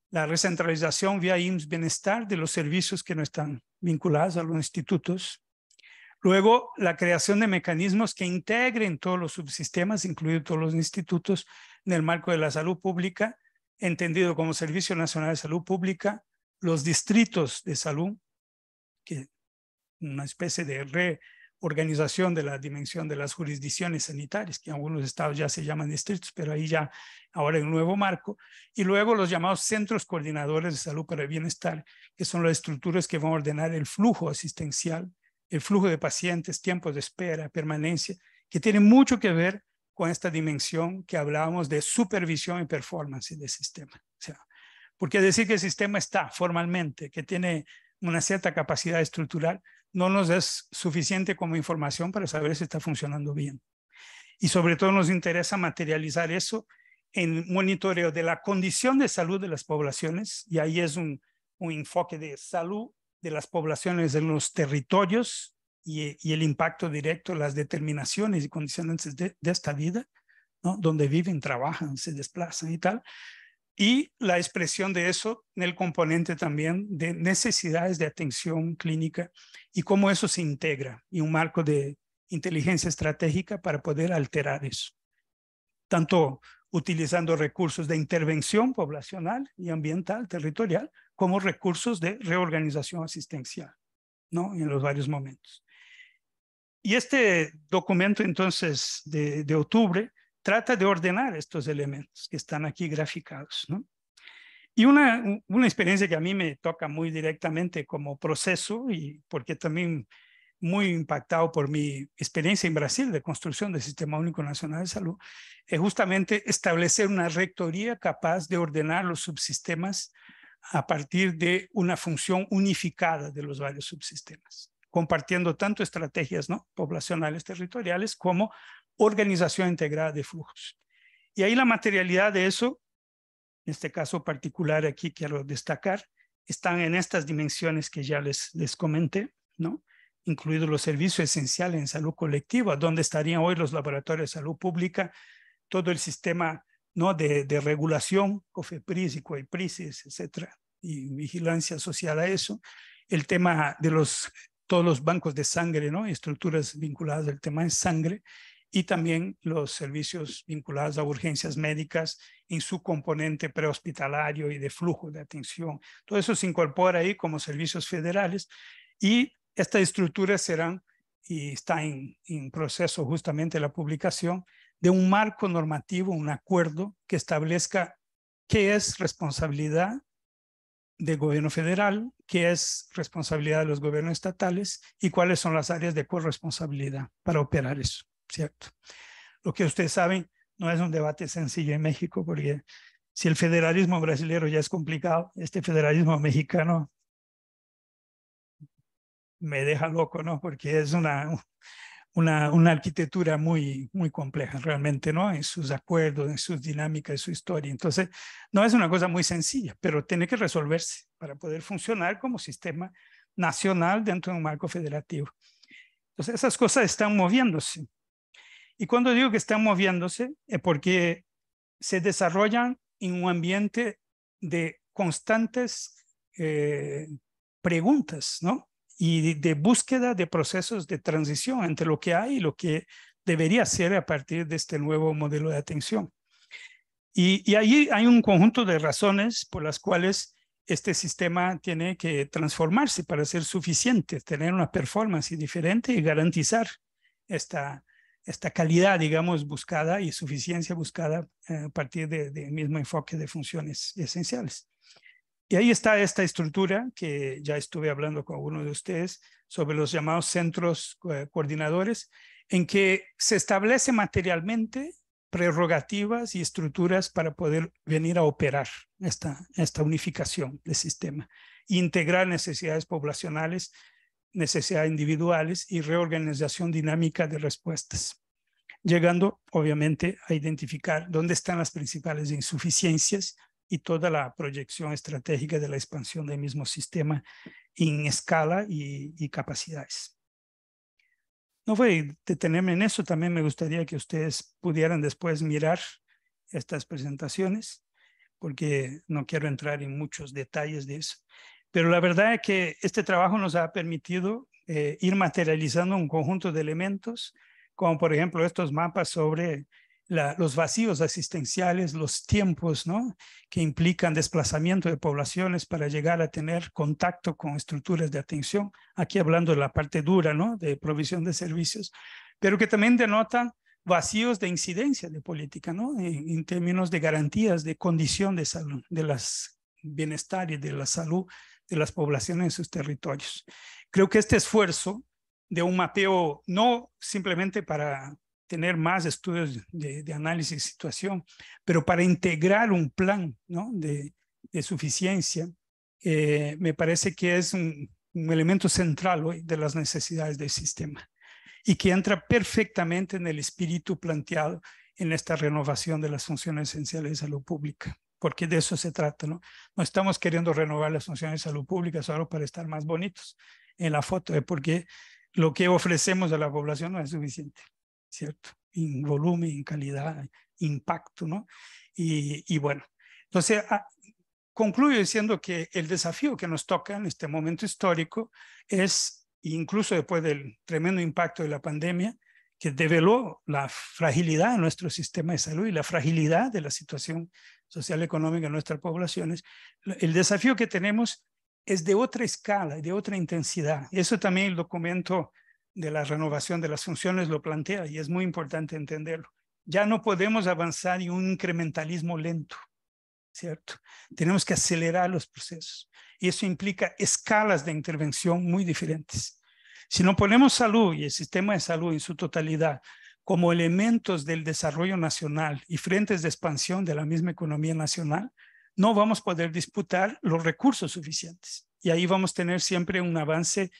la recentralización vía IMSS Bienestar de los servicios que no están vinculados a los institutos. Luego, la creación de mecanismos que integren todos los subsistemas, incluidos todos los institutos, en el marco de la salud pública, entendido como Servicio Nacional de Salud Pública, los distritos de salud, que una especie de reorganización de la dimensión de las jurisdicciones sanitarias, que en algunos estados ya se llaman distritos, pero ahí ya ahora hay un nuevo marco, y luego los llamados centros coordinadores de salud para el bienestar, que son las estructuras que van a ordenar el flujo asistencial, el flujo de pacientes, tiempos de espera, permanencia, que tiene mucho que ver con esta dimensión que hablábamos de supervisión y performance del sistema. O sea, porque decir que el sistema está formalmente, que tiene una cierta capacidad estructural, no nos es suficiente como información para saber si está funcionando bien. Y sobre todo nos interesa materializar eso en monitoreo de la condición de salud de las poblaciones, y ahí es un enfoque de salud de las poblaciones en los territorios y el impacto directo, las determinaciones y condiciones de esta vida, ¿no?, donde viven, trabajan, se desplazan y tal, y la expresión de eso en el componente también de necesidades de atención clínica y cómo eso se integra y un marco de inteligencia estratégica para poder alterar eso, tanto utilizando recursos de intervención poblacional y ambiental, territorial, como recursos de reorganización asistencial, ¿no?, en los varios momentos. Y este documento entonces de octubre trata de ordenar estos elementos que están aquí graficados, ¿no? Y una experiencia que a mí me toca muy directamente como proceso, y porque también muy impactado por mi experiencia en Brasil de construcción del Sistema Único Nacional de Salud, es justamente establecer una rectoría capaz de ordenar los subsistemas a partir de una función unificada de los varios subsistemas, compartiendo tanto estrategias, ¿no?, poblacionales, territoriales, como organización integrada de flujos. Y ahí la materialidad de eso, en este caso particular aquí quiero destacar, están en estas dimensiones que ya les comenté, ¿no?, incluidos los servicios esenciales en salud colectiva, donde estarían hoy los laboratorios de salud pública, todo el sistema, ¿no?, de regulación, COFEPRIS y COEPRIS, etcétera, y vigilancia asociada a eso, el tema de todos los bancos de sangre, ¿no?, y estructuras vinculadas al tema de sangre, y también los servicios vinculados a urgencias médicas en su componente prehospitalario y de flujo de atención. Todo eso se incorpora ahí como servicios federales, y estas estructuras serán, y está en proceso justamente la publicación, de un marco normativo, un acuerdo que establezca qué es responsabilidad del gobierno federal, qué es responsabilidad de los gobiernos estatales y cuáles son las áreas de corresponsabilidad para operar eso, ¿cierto? Lo que ustedes saben no es un debate sencillo en México, porque si el federalismo brasileño ya es complicado, este federalismo mexicano me deja loco, ¿no? Porque es una arquitectura muy compleja realmente, ¿no?, en sus acuerdos, en sus dinámicas, en su historia. Entonces, no es una cosa muy sencilla, pero tiene que resolverse para poder funcionar como sistema nacional dentro de un marco federativo. Entonces, esas cosas están moviéndose. Y cuando digo que están moviéndose, es porque se desarrollan en un ambiente de constantes preguntas, ¿no?, y de búsqueda de procesos de transición entre lo que hay y lo que debería ser a partir de este nuevo modelo de atención. Y ahí hay un conjunto de razones por las cuales este sistema tiene que transformarse para ser suficiente, tener una performance diferente y garantizar esta esta calidad, digamos, buscada y suficiencia buscada a partir del mismo enfoque de funciones esenciales. Y ahí está esta estructura que ya estuve hablando con uno de ustedes sobre los llamados centros coordinadores, en que se establece materialmente prerrogativas y estructuras para poder venir a operar esta unificación del sistema, integrar necesidades poblacionales, necesidades individuales y reorganización dinámica de respuestas, llegando obviamente a identificar dónde están las principales insuficiencias y toda la proyección estratégica de la expansión del mismo sistema en escala y capacidades. No voy a detenerme en eso, también me gustaría que ustedes pudieran después mirar estas presentaciones, porque no quiero entrar en muchos detalles de eso. Pero la verdad es que este trabajo nos ha permitido ir materializando un conjunto de elementos, como por ejemplo estos mapas sobre los vacíos asistenciales, los tiempos, ¿no?, que implican desplazamiento de poblaciones para llegar a tener contacto con estructuras de atención, aquí hablando de la parte dura, ¿no?, de provisión de servicios, pero que también denotan vacíos de incidencia de política, ¿no?, en términos de garantías de condición de salud, de las bienestar y de la salud de las poblaciones en sus territorios. Creo que este esfuerzo de un mapeo, no simplemente para tener más estudios de análisis de situación, pero para integrar un plan, ¿no?, de suficiencia, me parece que es un elemento central hoy de las necesidades del sistema y que entra perfectamente en el espíritu planteado en esta renovación de las funciones esenciales de salud pública, porque de eso se trata, ¿no? No estamos queriendo renovar las funciones de salud pública solo para estar más bonitos en la foto, porque lo que ofrecemos a la población no es suficiente, ¿cierto? En volumen, en calidad, impacto, ¿no? Y bueno, entonces concluyo diciendo que el desafío que nos toca en este momento histórico es, incluso después del tremendo impacto de la pandemia, que develó la fragilidad de nuestro sistema de salud y la fragilidad de la situación social y económica de nuestras poblaciones, el desafío que tenemos es de otra escala, de otra intensidad. Eso también el documento de la renovación de las funciones lo plantea y es muy importante entenderlo. Ya no podemos avanzar en un incrementalismo lento, ¿cierto? Tenemos que acelerar los procesos y eso implica escalas de intervención muy diferentes. Si no ponemos salud y el sistema de salud en su totalidad como elementos del desarrollo nacional y frentes de expansión de la misma economía nacional, no vamos a poder disputar los recursos suficientes. Y ahí vamos a tener siempre un avance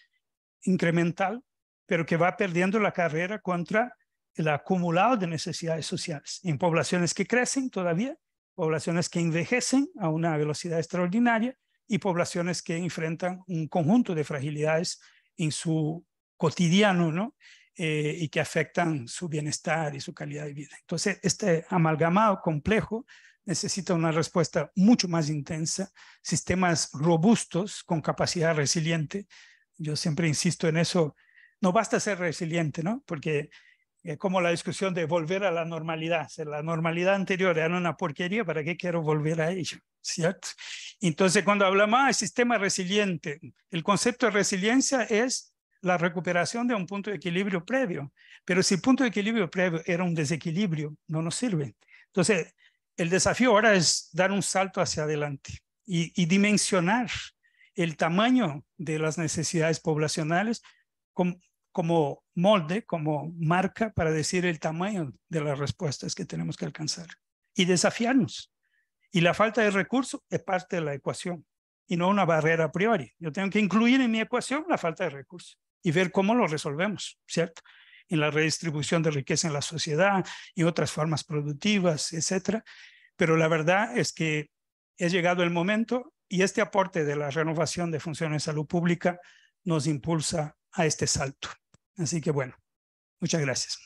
incremental, pero que va perdiendo la carrera contra el acumulado de necesidades sociales en poblaciones que crecen todavía, poblaciones que envejecen a una velocidad extraordinaria y poblaciones que enfrentan un conjunto de fragilidades en su cotidiano, ¿no? Y que afectan su bienestar y su calidad de vida. Entonces, este amalgamado complejo necesita una respuesta mucho más intensa, sistemas robustos con capacidad resiliente. Yo siempre insisto en eso, no basta ser resiliente, ¿no? Porque como la discusión de volver a la normalidad, si la normalidad anterior era una porquería, ¿para qué quiero volver a ello? ¿Cierto? Entonces, cuando hablamos de sistema resiliente, el concepto de resiliencia es la recuperación de un punto de equilibrio previo, pero si el punto de equilibrio previo era un desequilibrio, no nos sirve. Entonces, el desafío ahora es dar un salto hacia adelante y dimensionar el tamaño de las necesidades poblacionales como molde, como marca para decir el tamaño de las respuestas que tenemos que alcanzar y desafiarnos. Y la falta de recursos es parte de la ecuación y no una barrera a priori. Yo tengo que incluir en mi ecuación la falta de recursos y ver cómo lo resolvemos, ¿cierto? En la redistribución de riqueza en la sociedad y otras formas productivas, etcétera. Pero la verdad es que ha llegado el momento y este aporte de la renovación de funciones de salud pública nos impulsa a este salto. Así que bueno, muchas gracias.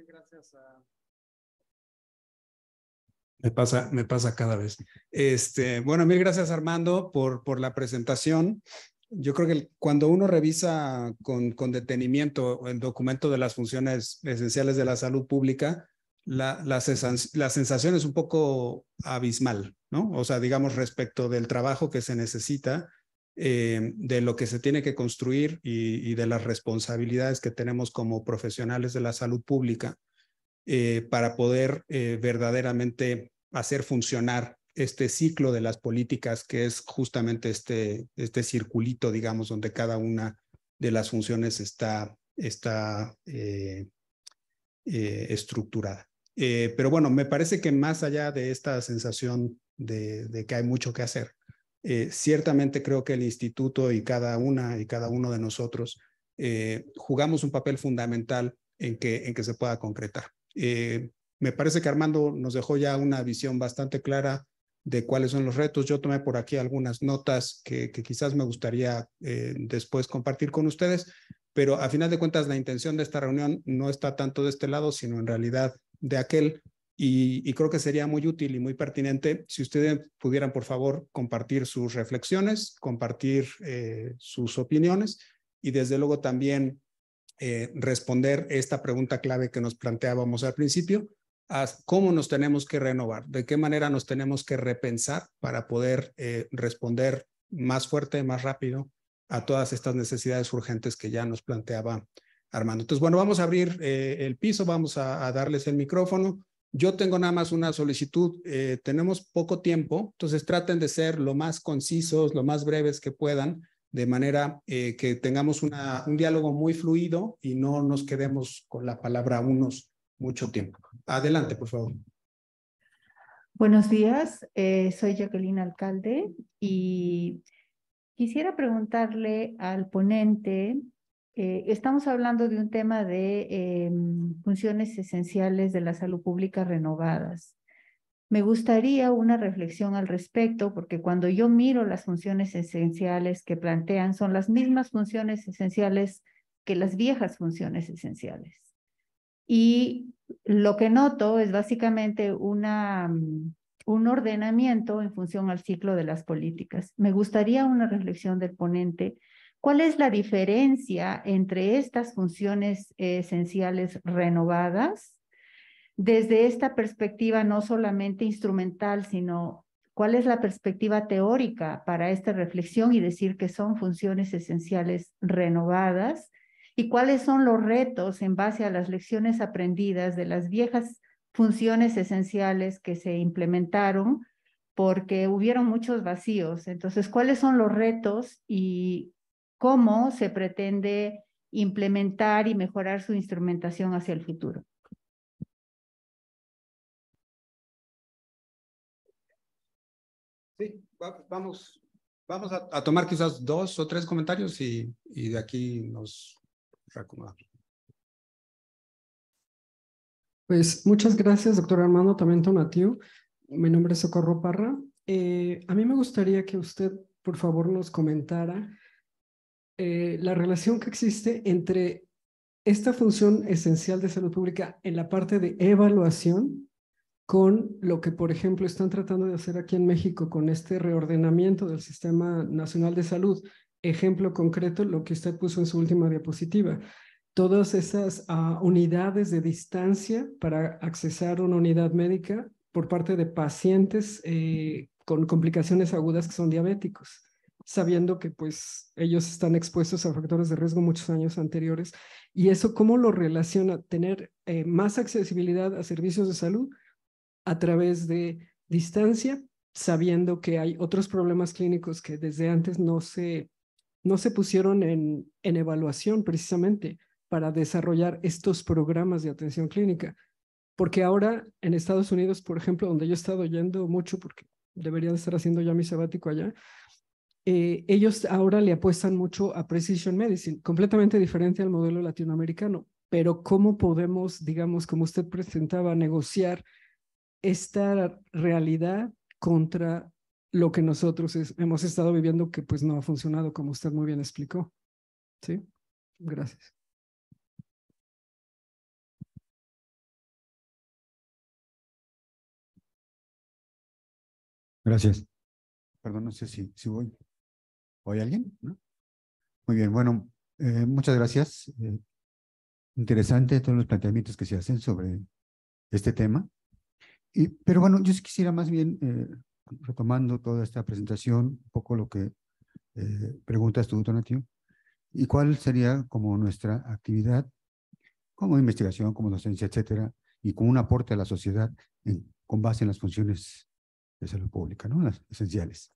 Gracias a... Me pasa cada vez. Bueno, mil gracias Armando por la presentación. yo creo que cuando uno revisa con detenimiento el documento de las funciones esenciales de la salud pública, la sensación es un poco abismal, ¿no? O sea, digamos, respecto del trabajo que se necesita, de lo que se tiene que construir y de las responsabilidades que tenemos como profesionales de la salud pública, para poder verdaderamente hacer funcionar este ciclo de las políticas, que es justamente este circulito, digamos, donde cada una de las funciones está estructurada. Pero bueno, me parece que más allá de esta sensación de que hay mucho que hacer, ciertamente creo que el instituto y cada una y cada uno de nosotros jugamos un papel fundamental en que se pueda concretar. Me parece que Armando nos dejó ya una visión bastante clara de cuáles son los retos. Yo tomé por aquí algunas notas que quizás me gustaría después compartir con ustedes, pero a final de cuentas la intención de esta reunión no está tanto de este lado, sino en realidad de aquel. Y creo que sería muy útil y muy pertinente si ustedes pudieran, por favor, compartir sus reflexiones, compartir sus opiniones y desde luego también responder esta pregunta clave que nos planteábamos al principio, a cómo nos tenemos que renovar, de qué manera nos tenemos que repensar para poder responder más fuerte, más rápido a todas estas necesidades urgentes que ya nos planteaba Armando. Entonces, bueno, vamos a abrir el piso, vamos a darles el micrófono. Yo tengo nada más una solicitud, tenemos poco tiempo, entonces traten de ser lo más concisos, lo más breves que puedan, de manera que tengamos un diálogo muy fluido y no nos quedemos con la palabra unos mucho tiempo. Adelante, por favor. Buenos días, soy Jacqueline Alcalde y quisiera preguntarle al ponente, estamos hablando de un tema de funciones esenciales de la salud pública renovadas. Me gustaría una reflexión al respecto, porque cuando yo miro las funciones esenciales que plantean, son las mismas funciones esenciales que las viejas funciones esenciales. Y lo que noto es básicamente un ordenamiento en función al ciclo de las políticas. Me gustaría una reflexión del ponente. ¿Cuál es la diferencia entre estas funciones esenciales renovadas desde esta perspectiva no solamente instrumental, sino cuál es la perspectiva teórica para esta reflexión y decir que son funciones esenciales renovadas? ¿Y cuáles son los retos en base a las lecciones aprendidas de las viejas funciones esenciales que se implementaron? Porque hubieron muchos vacíos. Entonces, ¿cuáles son los retos y cómo se pretende implementar y mejorar su instrumentación hacia el futuro? Sí, vamos a tomar quizás 2 o 3 comentarios y de aquí nos reacomodamos. Pues muchas gracias, doctor Armando, también Tonatiu. Mi nombre es Socorro Parra. A mí me gustaría que usted, por favor, nos comentara la relación que existe entre esta función esencial de salud pública en la parte de evaluación con lo que, por ejemplo, están tratando de hacer aquí en México con este reordenamiento del Sistema Nacional de Salud. Ejemplo concreto, lo que usted puso en su última diapositiva. Todas esas unidades de distancia para accesar a una unidad médica por parte de pacientes con complicaciones agudas que son diabéticos, sabiendo que pues ellos están expuestos a factores de riesgo muchos años anteriores. ¿Y eso cómo lo relaciona? Tener más accesibilidad a servicios de salud a través de distancia, sabiendo que hay otros problemas clínicos que desde antes no se pusieron en evaluación precisamente para desarrollar estos programas de atención clínica. Porque ahora en Estados Unidos, por ejemplo, donde yo he estado yendo mucho, porque debería de estar haciendo ya mi sabático allá, ellos ahora le apuestan mucho a precision medicine, completamente diferente al modelo latinoamericano. Pero ¿cómo podemos, digamos, como usted presentaba, negociar esta realidad contra lo que nosotros hemos estado viviendo que pues no ha funcionado como usted muy bien explicó? Sí, gracias. Gracias. Perdón, no sé si voy. ¿Oye alguien? ¿No? Muy bien, bueno, muchas gracias. Interesante todos los planteamientos que se hacen sobre este tema. Pero bueno, yo sí quisiera más bien, retomando toda esta presentación, un poco lo que preguntas tú, Tonatiuh, y cuál sería como nuestra actividad como investigación, como docencia, etcétera, y como un aporte a la sociedad con base en las funciones de salud pública, ¿no? Las esenciales.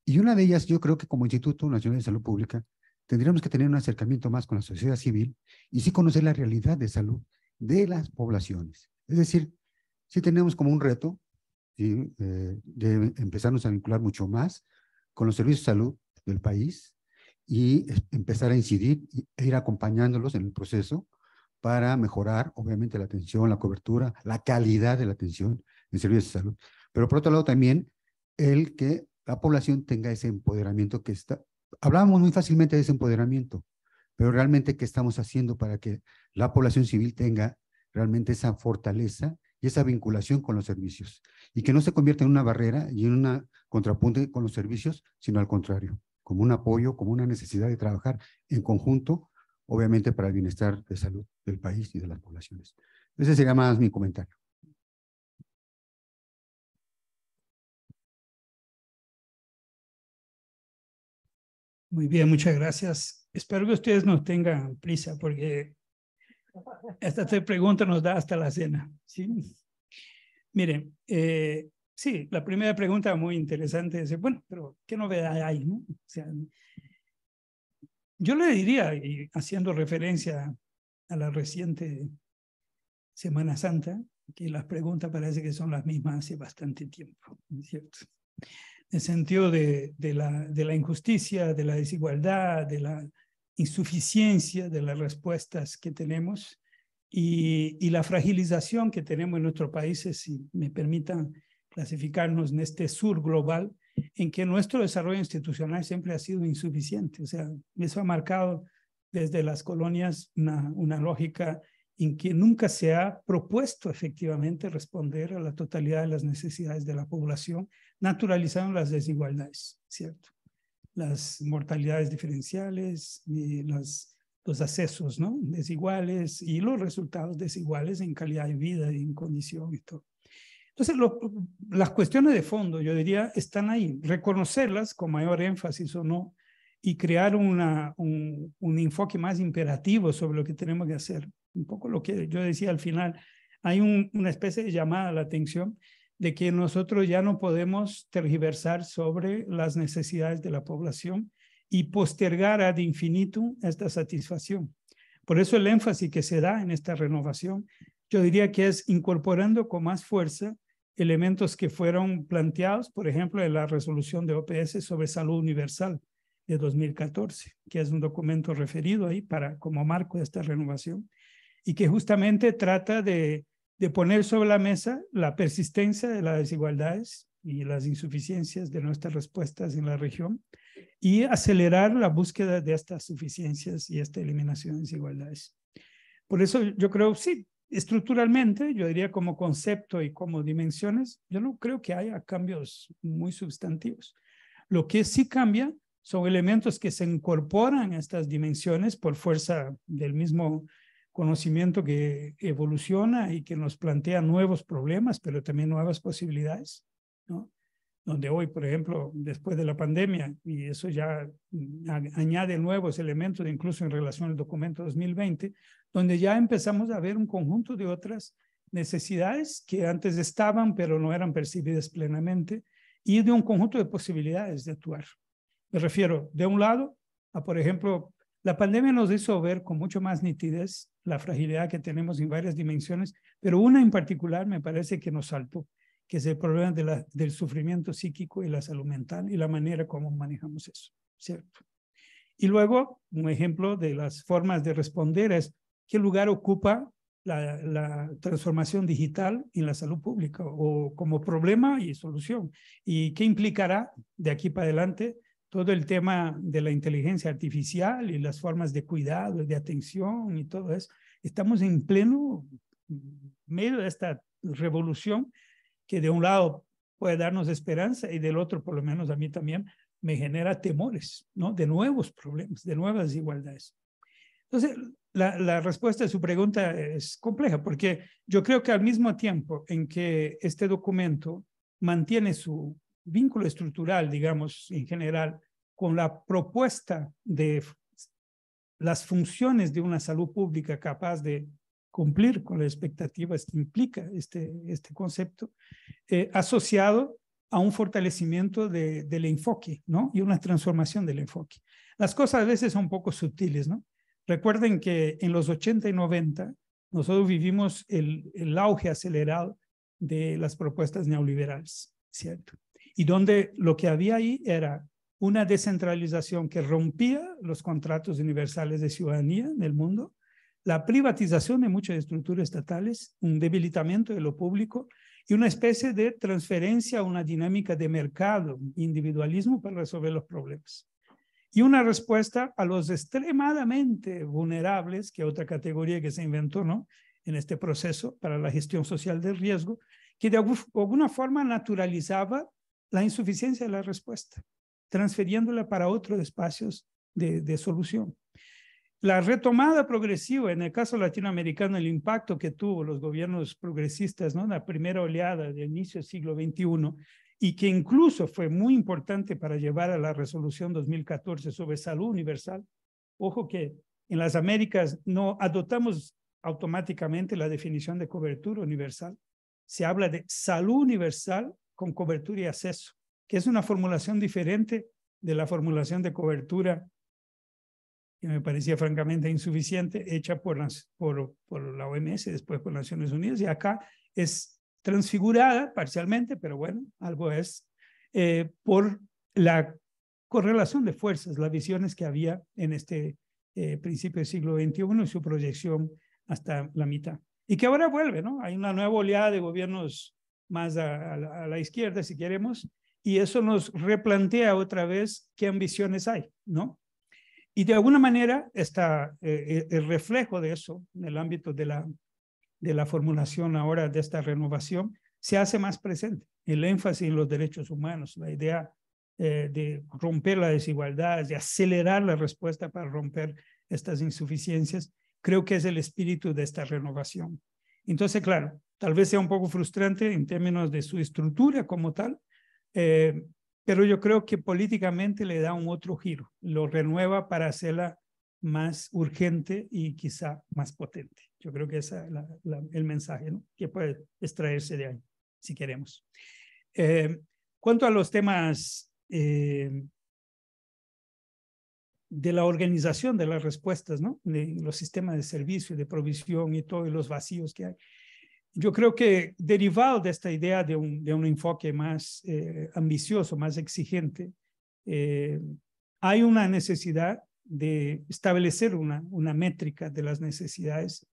Y una de ellas, yo creo que como Instituto Nacional de Salud Pública, tendríamos que tener un acercamiento más con la sociedad civil y sí conocer la realidad de salud de las poblaciones. Es decir, sí tenemos como un reto, ¿sí? De empezarnos a vincular mucho más con los servicios de salud del país y empezar a incidir e ir acompañándolos en el proceso para mejorar, obviamente, la atención, la cobertura, la calidad de la atención en servicios de salud. Pero por otro lado también, el que la población tenga ese empoderamiento que está... Hablábamos muy fácilmente de ese empoderamiento, pero realmente, ¿qué estamos haciendo para que la población civil tenga realmente esa fortaleza y esa vinculación con los servicios? Y que no se convierta en una barrera y en una contrapunte con los servicios, sino al contrario, como un apoyo, como una necesidad de trabajar en conjunto, obviamente para el bienestar de salud del país y de las poblaciones. Ese sería más mi comentario. Muy bien, muchas gracias. Espero que ustedes no tengan prisa porque esta pregunta nos da hasta la cena. ¿Sí? Miren, sí, la primera pregunta muy interesante es, bueno, pero ¿qué novedad hay? ¿No? O sea, yo le diría, y haciendo referencia a la reciente Semana Santa, que las preguntas parece que son las mismas hace bastante tiempo, ¿no es cierto? En el sentido de la injusticia, de la desigualdad, de la insuficiencia de las respuestas que tenemos y la fragilización que tenemos en nuestros países, si me permitan clasificarnos en este sur global, en que nuestro desarrollo institucional siempre ha sido insuficiente. O sea, eso ha marcado desde las colonias una lógica en que nunca se ha propuesto efectivamente responder a la totalidad de las necesidades de la población, naturalizando las desigualdades, ¿cierto? Las mortalidades diferenciales, y los accesos, ¿no? Desiguales y los resultados desiguales en calidad de vida y en condición y todo. Entonces, las cuestiones de fondo, yo diría, están ahí. Reconocerlas con mayor énfasis o no y crear un enfoque más imperativo sobre lo que tenemos que hacer. Un poco lo que yo decía al final, hay una especie de llamada a la atención de que nosotros ya no podemos tergiversar sobre las necesidades de la población y postergar ad infinitum esta satisfacción. Por eso el énfasis que se da en esta renovación, yo diría que es incorporando con más fuerza elementos que fueron planteados, por ejemplo, en la resolución de OPS sobre salud universal de 2014, que es un documento referido ahí como marco de esta renovación, y que justamente trata de poner sobre la mesa la persistencia de las desigualdades y las insuficiencias de nuestras respuestas en la región y acelerar la búsqueda de estas suficiencias y esta eliminación de desigualdades. Por eso yo creo, sí, estructuralmente, yo diría como concepto y como dimensiones, yo no creo que haya cambios muy sustantivos. Lo que sí cambia son elementos que se incorporan a estas dimensiones por fuerza del mismo conocimiento que evoluciona y que nos plantea nuevos problemas, pero también nuevas posibilidades, ¿no? Donde hoy, por ejemplo, después de la pandemia, y eso ya añade nuevos elementos, incluso en relación al documento 2020, donde ya empezamos a ver un conjunto de otras necesidades que antes estaban, pero no eran percibidas plenamente, y de un conjunto de posibilidades de actuar. Me refiero, de un lado, a, por ejemplo, la pandemia nos hizo ver con mucho más nitidez la fragilidad que tenemos en varias dimensiones, pero una en particular me parece que nos saltó, que es el problema del sufrimiento psíquico y la salud mental y la manera como manejamos eso, ¿cierto? Y luego, un ejemplo de las formas de responder es qué lugar ocupa la transformación digital en la salud pública o como problema y solución, y qué implicará de aquí para adelante todo el tema de la inteligencia artificial y las formas de cuidado, de atención y todo eso. Estamos en pleno medio de esta revolución que de un lado puede darnos esperanza y del otro, por lo menos a mí también, me genera temores, ¿no? De nuevos problemas, de nuevas desigualdades. Entonces, la respuesta a su pregunta es compleja, porque yo creo que al mismo tiempo en que este documento mantiene su vínculo estructural, digamos, en general, con la propuesta de las funciones de una salud pública capaz de cumplir con las expectativas que implica este concepto, asociado a un fortalecimiento del enfoque, ¿no? Y una transformación del enfoque. Las cosas a veces son un poco sutiles, ¿no? Recuerden que en los 80 y 90 nosotros vivimos el auge acelerado de las propuestas neoliberales, ¿cierto? Y donde lo que había ahí era una descentralización que rompía los contratos universales de ciudadanía en el mundo, la privatización de muchas estructuras estatales, un debilitamiento de lo público y una especie de transferencia a una dinámica de mercado, individualismo para resolver los problemas. Y una respuesta a los extremadamente vulnerables, que es otra categoría que se inventó, ¿no? En este proceso para la gestión social del riesgo, que de alguna forma naturalizaba la insuficiencia de la respuesta, transfiriéndola para otros espacios de solución. La retomada progresiva, en el caso latinoamericano, el impacto que tuvo los gobiernos progresistas, ¿no? La primera oleada del inicio del siglo XXI, y que incluso fue muy importante para llevar a la resolución 2014 sobre salud universal. Ojo que en las Américas no adoptamos automáticamente la definición de cobertura universal. Se habla de salud universal con cobertura y acceso, que es una formulación diferente de la formulación de cobertura que me parecía francamente insuficiente, hecha por la OMS, después por Naciones Unidas, y acá es transfigurada parcialmente, pero bueno, algo es, por la correlación de fuerzas, las visiones que había en este principio del siglo XXI y su proyección hasta la mitad. Y que ahora vuelve, ¿no? Hay una nueva oleada de gobiernos más a la izquierda, si queremos, y eso nos replantea otra vez qué ambiciones hay, ¿no? Y de alguna manera está el reflejo de eso en el ámbito de la formulación ahora de esta renovación se hace más presente. El énfasis en los derechos humanos, la idea de romper la desigualdad, de acelerar la respuesta para romper estas insuficiencias, creo que es el espíritu de esta renovación. Entonces, claro, tal vez sea un poco frustrante en términos de su estructura como tal, pero yo creo que políticamente le da un otro giro, lo renueva para hacerla más urgente y quizá más potente. Yo creo que ese es el mensaje, ¿no? Que puede extraerse de ahí, si queremos. Cuanto a los temas de la organización de las respuestas, ¿no? De los sistemas de servicio, de provisión y todos los vacíos que hay. Yo creo que derivado de esta idea de un enfoque más ambicioso, más exigente, hay una necesidad de establecer una métrica de las necesidades,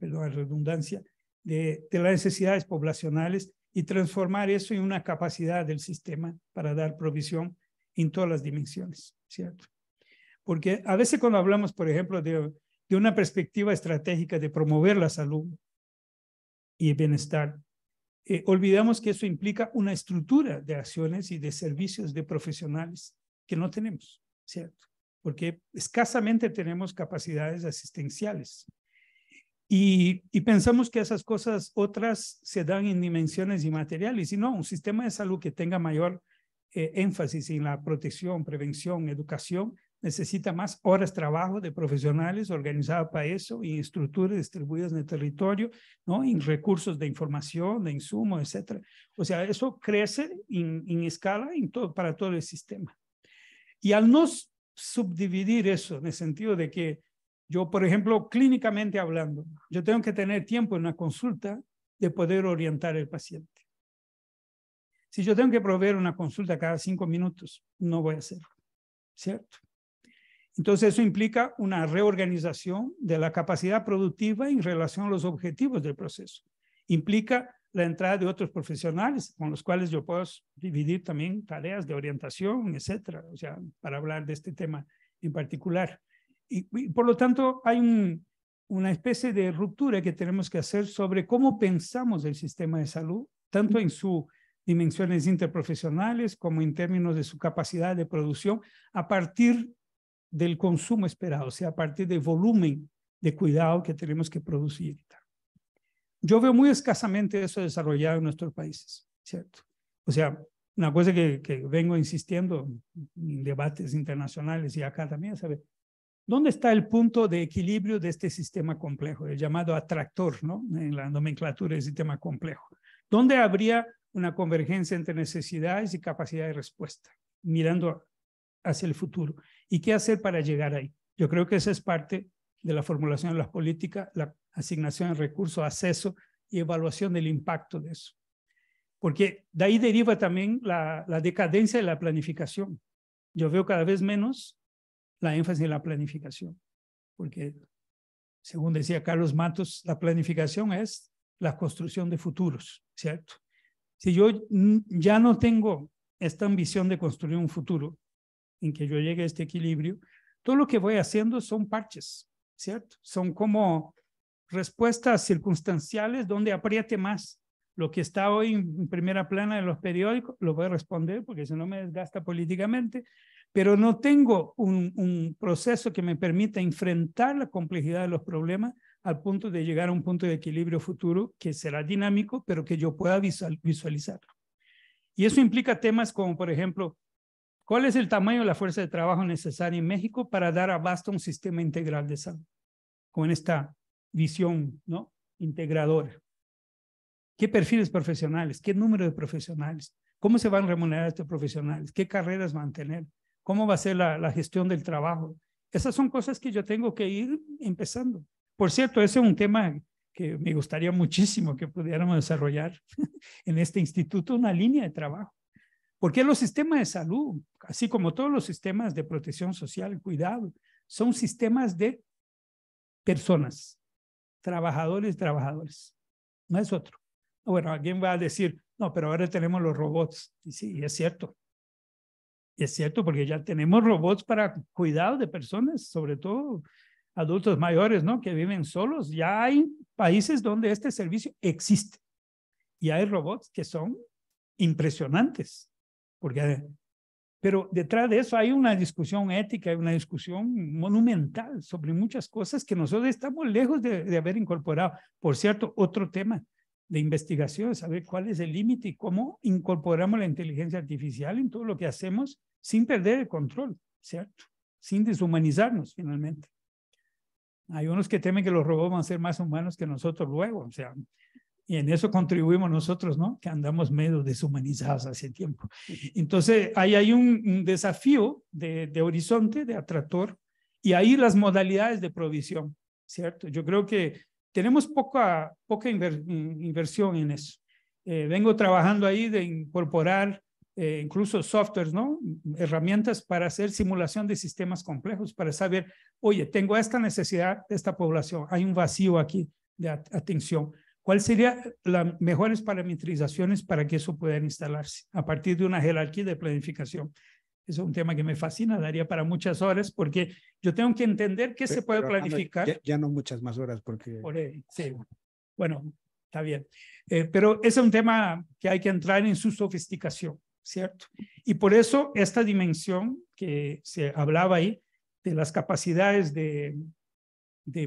perdón, la redundancia, de las necesidades poblacionales y transformar eso en una capacidad del sistema para dar provisión en todas las dimensiones, ¿cierto? Porque a veces cuando hablamos, por ejemplo, de una perspectiva estratégica de promover la salud y bienestar, olvidamos que eso implica una estructura de acciones y de servicios de profesionales que no tenemos, ¿cierto? Porque escasamente tenemos capacidades asistenciales. Y pensamos que esas cosas otras se dan en dimensiones inmateriales, y no, un sistema de salud que tenga mayor énfasis en la protección, prevención, educación, necesita más horas de trabajo de profesionales organizados para eso y estructuras distribuidas en el territorio, ¿no? En recursos de información, de insumos, etc. O sea, eso crece en escala para todo el sistema. Y al no subdividir eso en el sentido de que yo, por ejemplo, clínicamente hablando, yo tengo que tener tiempo en una consulta de poder orientar al paciente. Si yo tengo que proveer una consulta cada 5 minutos, no voy a hacerlo, ¿cierto? Entonces eso implica una reorganización de la capacidad productiva en relación a los objetivos del proceso. Implica la entrada de otros profesionales con los cuales yo puedo dividir también tareas de orientación, etcétera, o sea, para hablar de este tema en particular. Y por lo tanto hay una especie de ruptura que tenemos que hacer sobre cómo pensamos el sistema de salud, tanto en su dimensiones interprofesionales como en términos de su capacidad de producción a partir del consumo esperado, o sea, a partir del volumen de cuidado que tenemos que producir. Yo veo muy escasamente eso desarrollado en nuestros países, ¿cierto? O sea, una cosa que vengo insistiendo en debates internacionales y acá también, ¿sabe? ¿Dónde está el punto de equilibrio de este sistema complejo, el llamado atractor, ¿no? En la nomenclatura del sistema complejo. ¿Dónde habría una convergencia entre necesidades y capacidad de respuesta, mirando hacia el futuro? ¿Y qué hacer para llegar ahí? Yo creo que esa es parte de la formulación de las políticas, la asignación de recursos, acceso y evaluación del impacto de eso. Porque de ahí deriva también la decadencia de la planificación. Yo veo cada vez menos la énfasis en la planificación, porque según decía Carlos Matos, la planificación es la construcción de futuros, ¿cierto? Si yo ya no tengo esta ambición de construir un futuro en que yo llegue a este equilibrio, todo lo que voy haciendo son parches, ¿cierto? Son como respuestas circunstanciales donde apriete más. Lo que está hoy en primera plana de los periódicos, lo voy a responder porque si no me desgasta políticamente, pero no tengo un proceso que me permita enfrentar la complejidad de los problemas al punto de llegar a un punto de equilibrio futuro que será dinámico, pero que yo pueda visualizarlo. Y eso implica temas como, por ejemplo, ¿cuál es el tamaño de la fuerza de trabajo necesaria en México para dar abasto a un sistema integral de salud? Con esta visión, ¿no?, integradora. ¿Qué perfiles profesionales? ¿Qué número de profesionales? ¿Cómo se van a remunerar a estos profesionales? ¿Qué carreras van a tener? ¿Cómo va a ser la gestión del trabajo? Esas son cosas que yo tengo que ir empezando. Por cierto, ese es un tema que me gustaría muchísimo que pudiéramos desarrollar en este instituto, una línea de trabajo. Porque los sistemas de salud, así como todos los sistemas de protección social, cuidado, son sistemas de personas, trabajadores, no es otro. Bueno, alguien va a decir, no, pero ahora tenemos los robots. Y sí, es cierto. Es cierto, porque ya tenemos robots para cuidado de personas, sobre todo adultos mayores, ¿no?, que viven solos. Ya hay países donde este servicio existe. Y hay robots que son impresionantes. Pero detrás de eso hay una discusión ética, hay una discusión monumental sobre muchas cosas que nosotros estamos lejos de haber incorporado. Por cierto, otro tema de investigación, saber cuál es el límite y cómo incorporamos la inteligencia artificial en todo lo que hacemos sin perder el control, ¿cierto? Sin deshumanizarnos finalmente. Hay unos que temen que los robots van a ser más humanos que nosotros luego, o sea, y en eso contribuimos nosotros, ¿no?, que andamos medio deshumanizados hace tiempo. Entonces, ahí hay un desafío de horizonte, de atractor, y ahí las modalidades de provisión, ¿cierto? Yo creo que tenemos poca inversión en eso. Vengo trabajando ahí de incorporar incluso softwares, ¿no?, herramientas para hacer simulación de sistemas complejos, para saber, oye, tengo esta necesidad de esta población, hay un vacío aquí de atención. ¿Cuáles serían las mejores parametrizaciones para que eso pueda instalarse a partir de una jerarquía de planificación? Eso es un tema que me fascina, daría para muchas horas, porque yo tengo que entender qué se puede planificar. Ya no muchas más horas, porque... Sí, bueno, está bien. Pero ese es un tema que hay que entrar en su sofisticación, ¿cierto? Y por eso esta dimensión que se hablaba ahí, de las capacidades de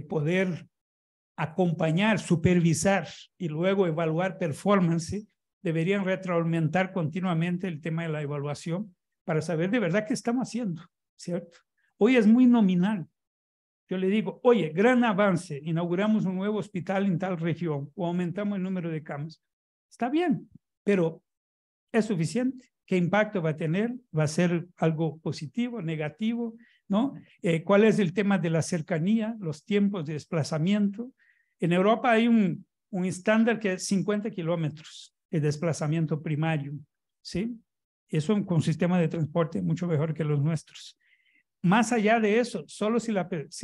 poder acompañar, supervisar y luego evaluar performance, deberían retroalimentar continuamente el tema de la evaluación para saber de verdad qué estamos haciendo, ¿cierto? Hoy es muy nominal. Yo le digo, oye, gran avance, inauguramos un nuevo hospital en tal región o aumentamos el número de camas. Está bien, pero ¿es suficiente? ¿Qué impacto va a tener? ¿Va a ser algo positivo, negativo? ¿No? ¿Cuál es el tema de la cercanía, los tiempos de desplazamiento? En Europa hay un estándar que es 50 kilómetros de desplazamiento primario, ¿sí? Eso con un sistema de transporte mucho mejor que los nuestros. Más allá de eso, solo si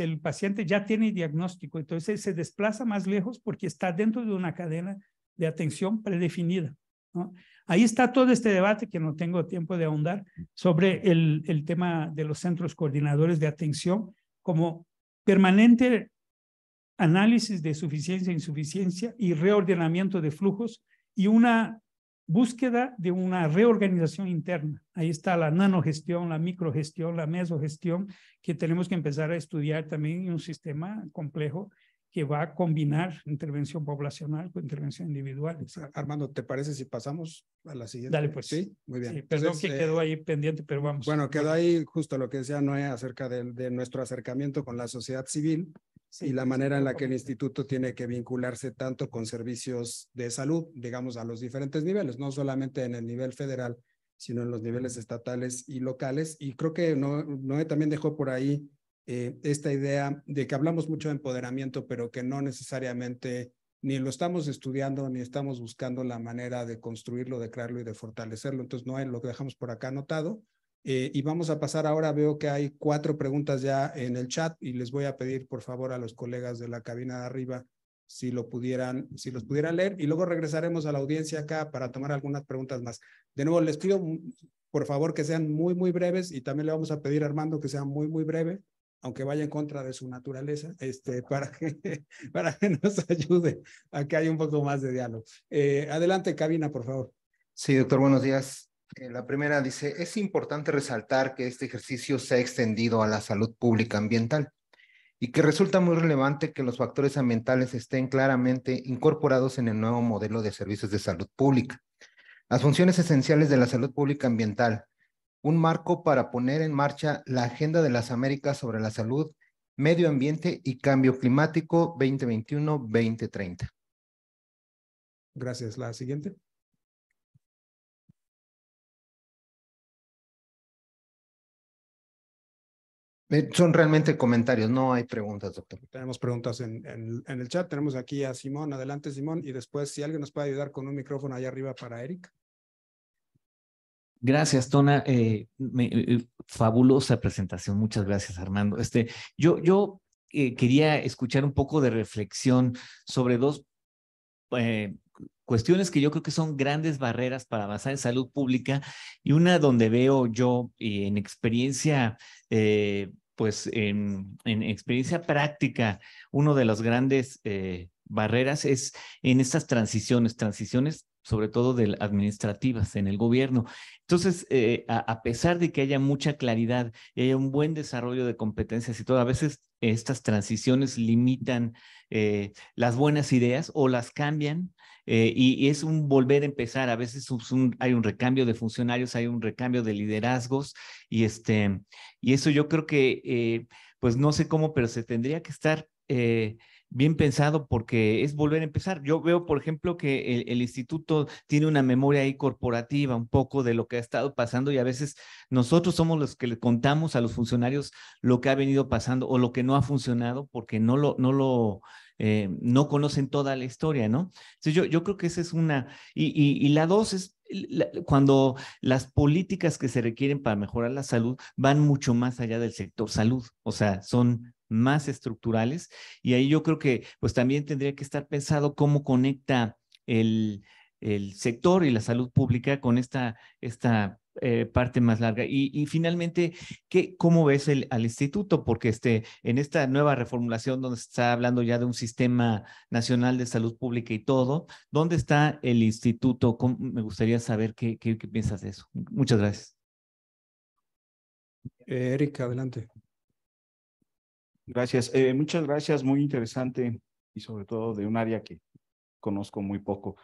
el paciente ya tiene diagnóstico, entonces se desplaza más lejos porque está dentro de una cadena de atención predefinida, ¿no? Ahí está todo este debate que no tengo tiempo de ahondar sobre el tema de los centros coordinadores de atención como permanente análisis de suficiencia e insuficiencia y reordenamiento de flujos y una búsqueda de una reorganización interna. Ahí está la nanogestión, la microgestión, la mesogestión, que tenemos que empezar a estudiar también en un sistema complejo que va a combinar intervención poblacional con intervención individual. Armando, ¿te parece si pasamos a la siguiente? Dale, pues. Sí, muy bien. Sí, perdón Entonces, que quedó ahí pendiente, pero vamos. Bueno, quedó ahí justo lo que decía Noé acerca de nuestro acercamiento con la sociedad civil. Sí, y la manera en la que el instituto tiene que vincularse tanto con servicios de salud, digamos, a los diferentes niveles, no solamente en el nivel federal, sino en los niveles estatales y locales. Y creo que Noé también dejó por ahí esta idea de que hablamos mucho de empoderamiento, pero que no necesariamente ni lo estamos estudiando, ni estamos buscando la manera de construirlo, de crearlo y de fortalecerlo. Entonces, Noé, lo que dejamos por acá anotado. Y vamos a pasar ahora, veo que hay 4 preguntas ya en el chat y les voy a pedir por favor a los colegas de la cabina de arriba si los pudieran leer y luego regresaremos a la audiencia acá para tomar algunas preguntas más. De nuevo, les pido por favor que sean muy, muy breves y también le vamos a pedir a Armando que sea muy, muy breve, aunque vaya en contra de su naturaleza, para que nos ayude a que haya un poco más de diálogo. Adelante, cabina, por favor. Sí, doctor, buenos días. La primera dice, es importante resaltar que este ejercicio se ha extendido a la salud pública ambiental y que resulta muy relevante que los factores ambientales estén claramente incorporados en el nuevo modelo de servicios de salud pública. Las funciones esenciales de la salud pública ambiental, un marco para poner en marcha la Agenda de las Américas sobre la salud, medio ambiente y cambio climático 2021-2030. Gracias. La siguiente. Son realmente comentarios, no hay preguntas, doctor. Tenemos preguntas en el chat. Tenemos aquí a Simón. Adelante, Simón. Y después, si alguien nos puede ayudar con un micrófono allá arriba para Eric. Gracias, Tona. Fabulosa presentación. Muchas gracias, Armando. Yo quería escuchar un poco de reflexión sobre 2 cuestiones que yo creo que son grandes barreras para avanzar en salud pública y una donde veo yo en experiencia, pues en experiencia práctica, uno de las grandes barreras es en estas transiciones sobre todo administrativas en el gobierno. Entonces, a pesar de que haya mucha claridad y haya un buen desarrollo de competencias y todo, a veces estas transiciones limitan las buenas ideas o las cambian y es un volver a empezar. A veces hay un recambio de funcionarios, hay un recambio de liderazgos y eso yo creo que, pues no sé cómo, pero se tendría que estar bien pensado porque es volver a empezar. Yo veo, por ejemplo, que el instituto tiene una memoria ahí corporativa, un poco de lo que ha estado pasando y a veces nosotros somos los que le contamos a los funcionarios lo que ha venido pasando o lo que no ha funcionado porque no conocen toda la historia, ¿no? Entonces yo creo que esa es una. Y la 2 es cuando las políticas que se requieren para mejorar la salud van mucho más allá del sector salud, o sea, son más estructurales y ahí yo creo que pues también tendría que estar pensado cómo conecta el sector y la salud pública con esta parte más larga. Y finalmente, ¿cómo ves al instituto? Porque en esta nueva reformulación donde se está hablando ya de un sistema nacional de salud pública y todo, ¿dónde está el instituto? Me gustaría saber qué piensas de eso. Muchas gracias. Eric, adelante. Gracias. Muchas gracias. Muy interesante y sobre todo de un área que conozco muy poco.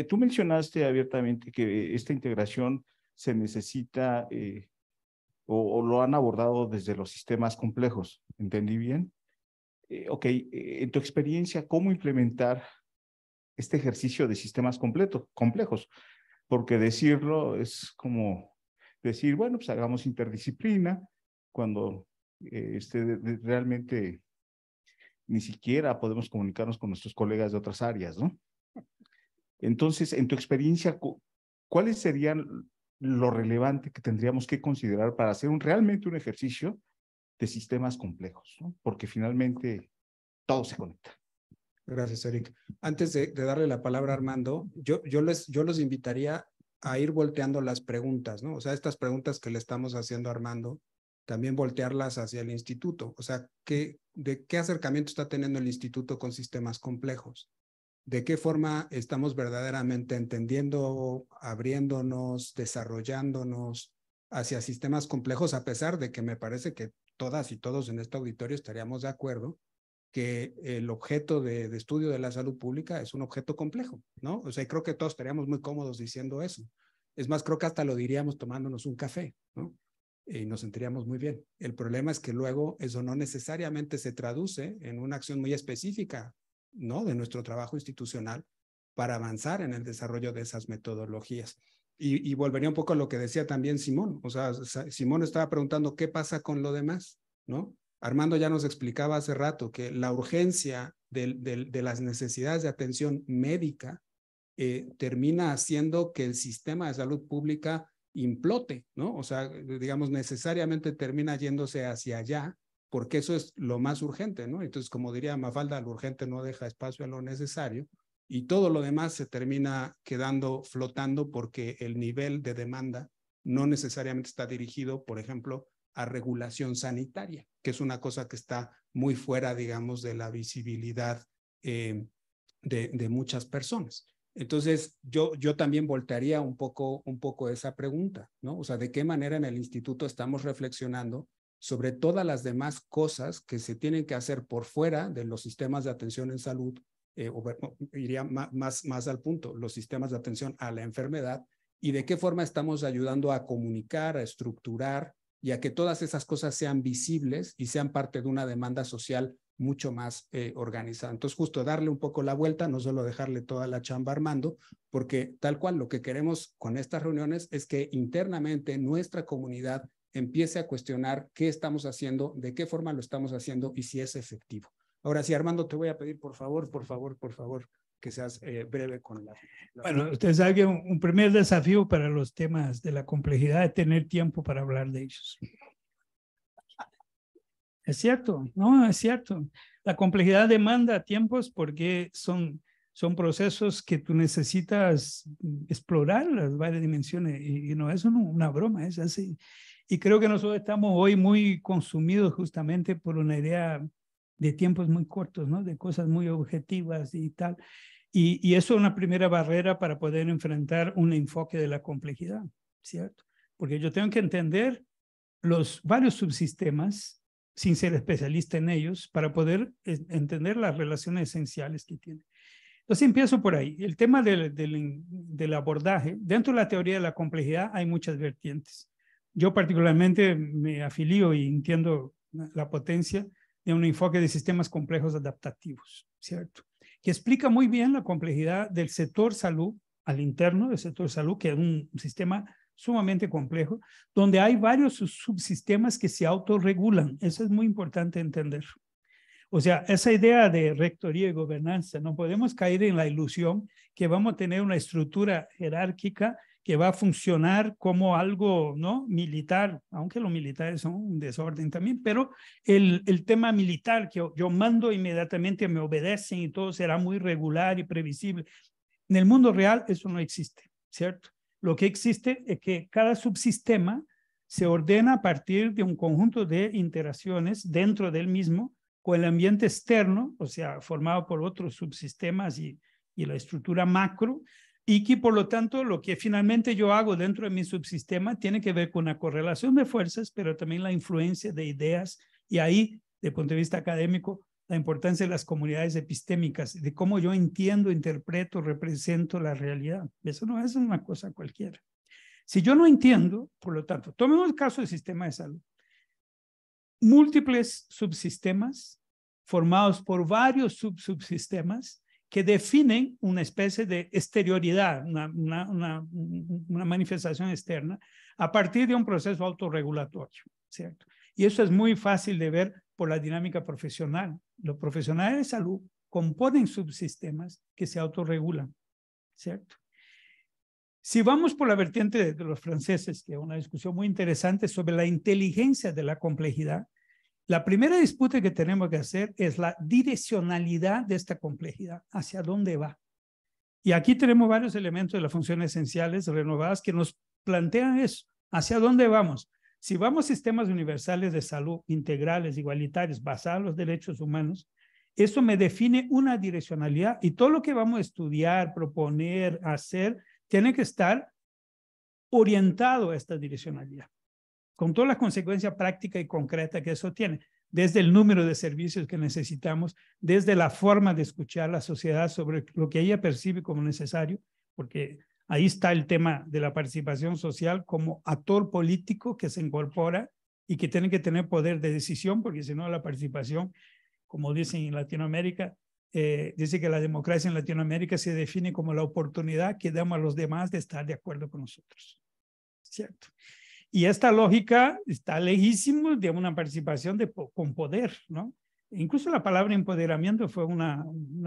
Tú mencionaste abiertamente que esta integración se necesita o lo han abordado desde los sistemas complejos. ¿Entendí bien? En tu experiencia, ¿cómo implementar este ejercicio de sistemas complejos? Porque decirlo es como decir, bueno, pues hagamos interdisciplina cuando realmente ni siquiera podemos comunicarnos con nuestros colegas de otras áreas, ¿no? Entonces, en tu experiencia, ¿cuáles serían lo relevante que tendríamos que considerar para hacer realmente un ejercicio de sistemas complejos, ¿no? Porque finalmente todo se conecta. Gracias, Eric. Antes de darle la palabra a Armando, yo los invitaría a ir volteando las preguntas, ¿no? O sea, estas preguntas que le estamos haciendo a Armando, también voltearlas hacia el instituto. O sea, ¿de qué acercamiento está teniendo el instituto con sistemas complejos? de qué forma estamos verdaderamente entendiendo, abriéndonos, desarrollándonos hacia sistemas complejos, a pesar de que me parece que todas y todos en este auditorio estaríamos de acuerdo que el objeto de estudio de la salud pública es un objeto complejo, ¿no? O sea, creo que todos estaríamos muy cómodos diciendo eso. Es más, creo que hasta lo diríamos tomándonos un café, ¿no? Y nos sentiríamos muy bien. El problema es que luego eso no necesariamente se traduce en una acción muy específica, ¿no? De nuestro trabajo institucional para avanzar en el desarrollo de esas metodologías. Y volvería un poco a lo que decía también Simón. O sea, Simón estaba preguntando qué pasa con lo demás, ¿no? Armando ya nos explicaba hace rato que la urgencia de las necesidades de atención médica termina haciendo que el sistema de salud pública implote, ¿no? O sea, digamos, necesariamente termina yéndose hacia allá, porque eso es lo más urgente, ¿no? Entonces, como diría Mafalda, lo urgente no deja espacio a lo necesario, y todo lo demás se termina quedando flotando porque el nivel de demanda no necesariamente está dirigido, por ejemplo, a regulación sanitaria, que es una cosa que está muy fuera, digamos, de la visibilidad de muchas personas. Entonces, yo también voltearía un poco esa pregunta, ¿no? O sea, ¿de qué manera en el instituto estamos reflexionando sobre todas las demás cosas que se tienen que hacer por fuera de los sistemas de atención en salud, iría más al punto, los sistemas de atención a la enfermedad, y de qué forma estamos ayudando a comunicar, a estructurar y a que todas esas cosas sean visibles y sean parte de una demanda social mucho más organizada. Entonces, justo darle un poco la vuelta, no solo dejarle toda la chamba a Armando, porque tal cual lo que queremos con estas reuniones es que internamente nuestra comunidad empiece a cuestionar qué estamos haciendo, de qué forma lo estamos haciendo y si es efectivo. Ahora sí, Armando, te voy a pedir por favor, que seas breve con la... Bueno, usted sabe que un primer desafío para los temas de la complejidad es tener tiempo para hablar de ellos. Es cierto, no, es cierto. La complejidad demanda tiempos porque son procesos que tú necesitas explorar las varias dimensiones y no es una broma, es así. Y creo que nosotros estamos hoy muy consumidos justamente por una idea de tiempos muy cortos, ¿no? De cosas muy objetivas y tal. Y eso es una primera barrera para poder enfrentar un enfoque de la complejidad, ¿cierto? Porque yo tengo que entender los varios subsistemas sin ser especialista en ellos para poder entender las relaciones esenciales que tienen. Entonces empiezo por ahí. El tema del abordaje, dentro de la teoría de la complejidad hay muchas vertientes. Yo particularmente me afilio y entiendo la potencia de un enfoque de sistemas complejos adaptativos, ¿cierto? Que explica muy bien la complejidad del sector salud, al interno del sector salud, que es un sistema sumamente complejo, donde hay varios subsistemas que se autorregulan. Eso es muy importante entender. O sea, esa idea de rectoría y gobernanza, no podemos caer en la ilusión que vamos a tener una estructura jerárquica que va a funcionar como algo, ¿no? Militar, aunque los militares son un desorden también, pero el tema militar, que yo mando inmediatamente, me obedecen y todo será muy regular y previsible. En el mundo real eso no existe, ¿cierto? Lo que existe es que cada subsistema se ordena a partir de un conjunto de interacciones dentro del mismo con el ambiente externo, o sea, formado por otros subsistemas y la estructura macro, y que por lo tanto lo que finalmente yo hago dentro de mi subsistema tiene que ver con la correlación de fuerzas, pero también la influencia de ideas, y ahí, desde el punto de vista académico, la importancia de las comunidades epistémicas, de cómo yo entiendo, interpreto, represento la realidad. Eso no es una cosa cualquiera. Si yo no entiendo, por lo tanto, tomemos el caso del sistema de salud. Múltiples subsistemas formados por varios subsistemas que definen una especie de exterioridad, una manifestación externa a partir de un proceso autorregulatorio, ¿cierto? Y eso es muy fácil de ver por la dinámica profesional. Los profesionales de salud componen subsistemas que se autorregulan, ¿cierto? Si vamos por la vertiente de los franceses, que es una discusión muy interesante sobre la inteligencia de la complejidad, la primera disputa que tenemos que hacer es la direccionalidad de esta complejidad, hacia dónde va. Y aquí tenemos varios elementos de las funciones esenciales renovadas que nos plantean eso, hacia dónde vamos. Si vamos a sistemas universales de salud integrales, igualitarios, basados en los derechos humanos, Eso me define una direccionalidad y todo lo que vamos a estudiar, proponer, hacer, tiene que estar orientado a esta direccionalidad, con todas las consecuencias prácticas y concretas que eso tiene, desde el número de servicios que necesitamos, desde la forma de escuchar a la sociedad sobre lo que ella percibe como necesario, porque ahí está el tema de la participación social como actor político que se incorpora y que tiene que tener poder de decisión, porque si no la participación, como dicen en Latinoamérica, dice que la democracia en Latinoamérica se define como la oportunidad que damos a los demás de estar de acuerdo con nosotros. ¿Cierto? Y esta lógica está lejísimo de una participación con poder, ¿no? Incluso la palabra empoderamiento fue una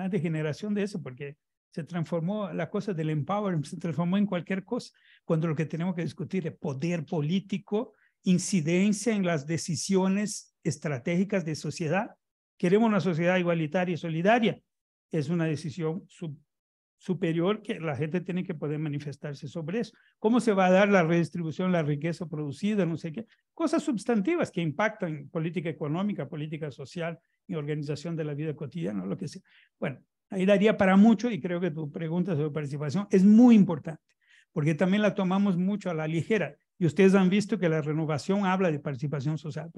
degeneración de eso, porque se transformó la cosa del empowerment, se transformó en cualquier cosa, cuando lo que tenemos que discutir es poder político, incidencia en las decisiones estratégicas de sociedad. Queremos una sociedad igualitaria y solidaria. Es una decisión superior que la gente tiene que poder manifestarse sobre eso. ¿Cómo se va a dar la redistribución, la riqueza producida, no sé qué? Cosas sustantivas que impactan en política económica, política social y organización de la vida cotidiana, lo que sea. Bueno, ahí daría para mucho y creo que tu pregunta sobre participación es muy importante, porque también la tomamos mucho a la ligera. Y ustedes han visto que la renovación habla de participación social,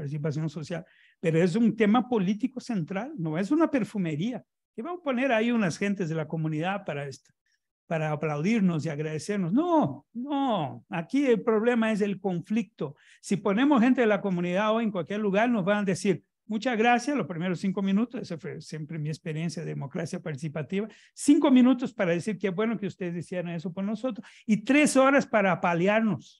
pero es un tema político central, no es una perfumería. Y vamos a poner ahí unas gentes de la comunidad para aplaudirnos y agradecernos. No, no, aquí el problema es el conflicto. Si ponemos gente de la comunidad hoy en cualquier lugar, nos van a decir, muchas gracias, los primeros 5 minutos, esa fue siempre mi experiencia de democracia participativa, 5 minutos para decir qué bueno que ustedes hicieran eso por nosotros y 3 horas para apalearnos.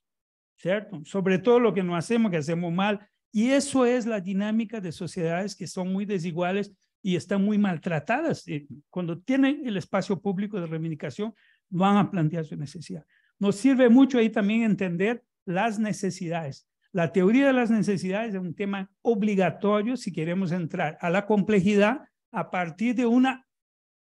¿Cierto? Sobre todo lo que no hacemos, que hacemos mal. Y eso es la dinámica de sociedades que son muy desiguales y están muy maltratadas. Cuando tienen el espacio público de reivindicación, van a plantear su necesidad. Nos sirve mucho ahí también entender las necesidades. La teoría de las necesidades es un tema obligatorio si queremos entrar a la complejidad a partir de una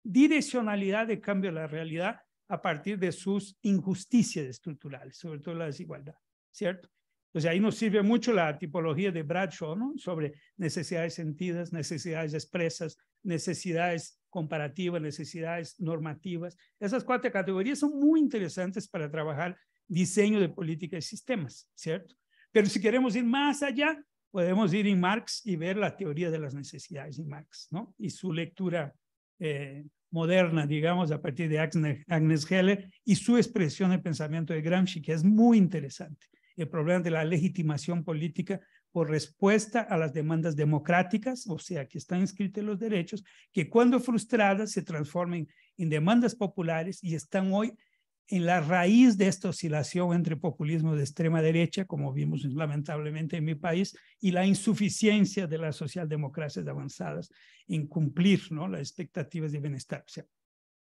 direccionalidad de cambio de la realidad a partir de sus injusticias estructurales, sobre todo la desigualdad. ¿Cierto? Entonces ahí nos sirve mucho la tipología de Bradshaw, ¿no? Sobre necesidades sentidas, necesidades expresas, necesidades comparativas, necesidades normativas. Esas 4 categorías son muy interesantes para trabajar diseño de política y sistemas, ¿cierto? Pero si queremos ir más allá, podemos ir en Marx y ver la teoría de las necesidades en Marx, ¿no? Y su lectura moderna, digamos, a partir de Agnes Heller y su expresión de pensamiento de Gramsci, que es muy interesante. El problema de la legitimación política por respuesta a las demandas democráticas, o sea, que están inscritos los derechos, que cuando frustradas se transforman en demandas populares y están hoy en la raíz de esta oscilación entre populismo de extrema derecha, como vimos lamentablemente en mi país, y la insuficiencia de las socialdemocracias avanzadas en cumplir, ¿no?, las expectativas de bienestar. O sea,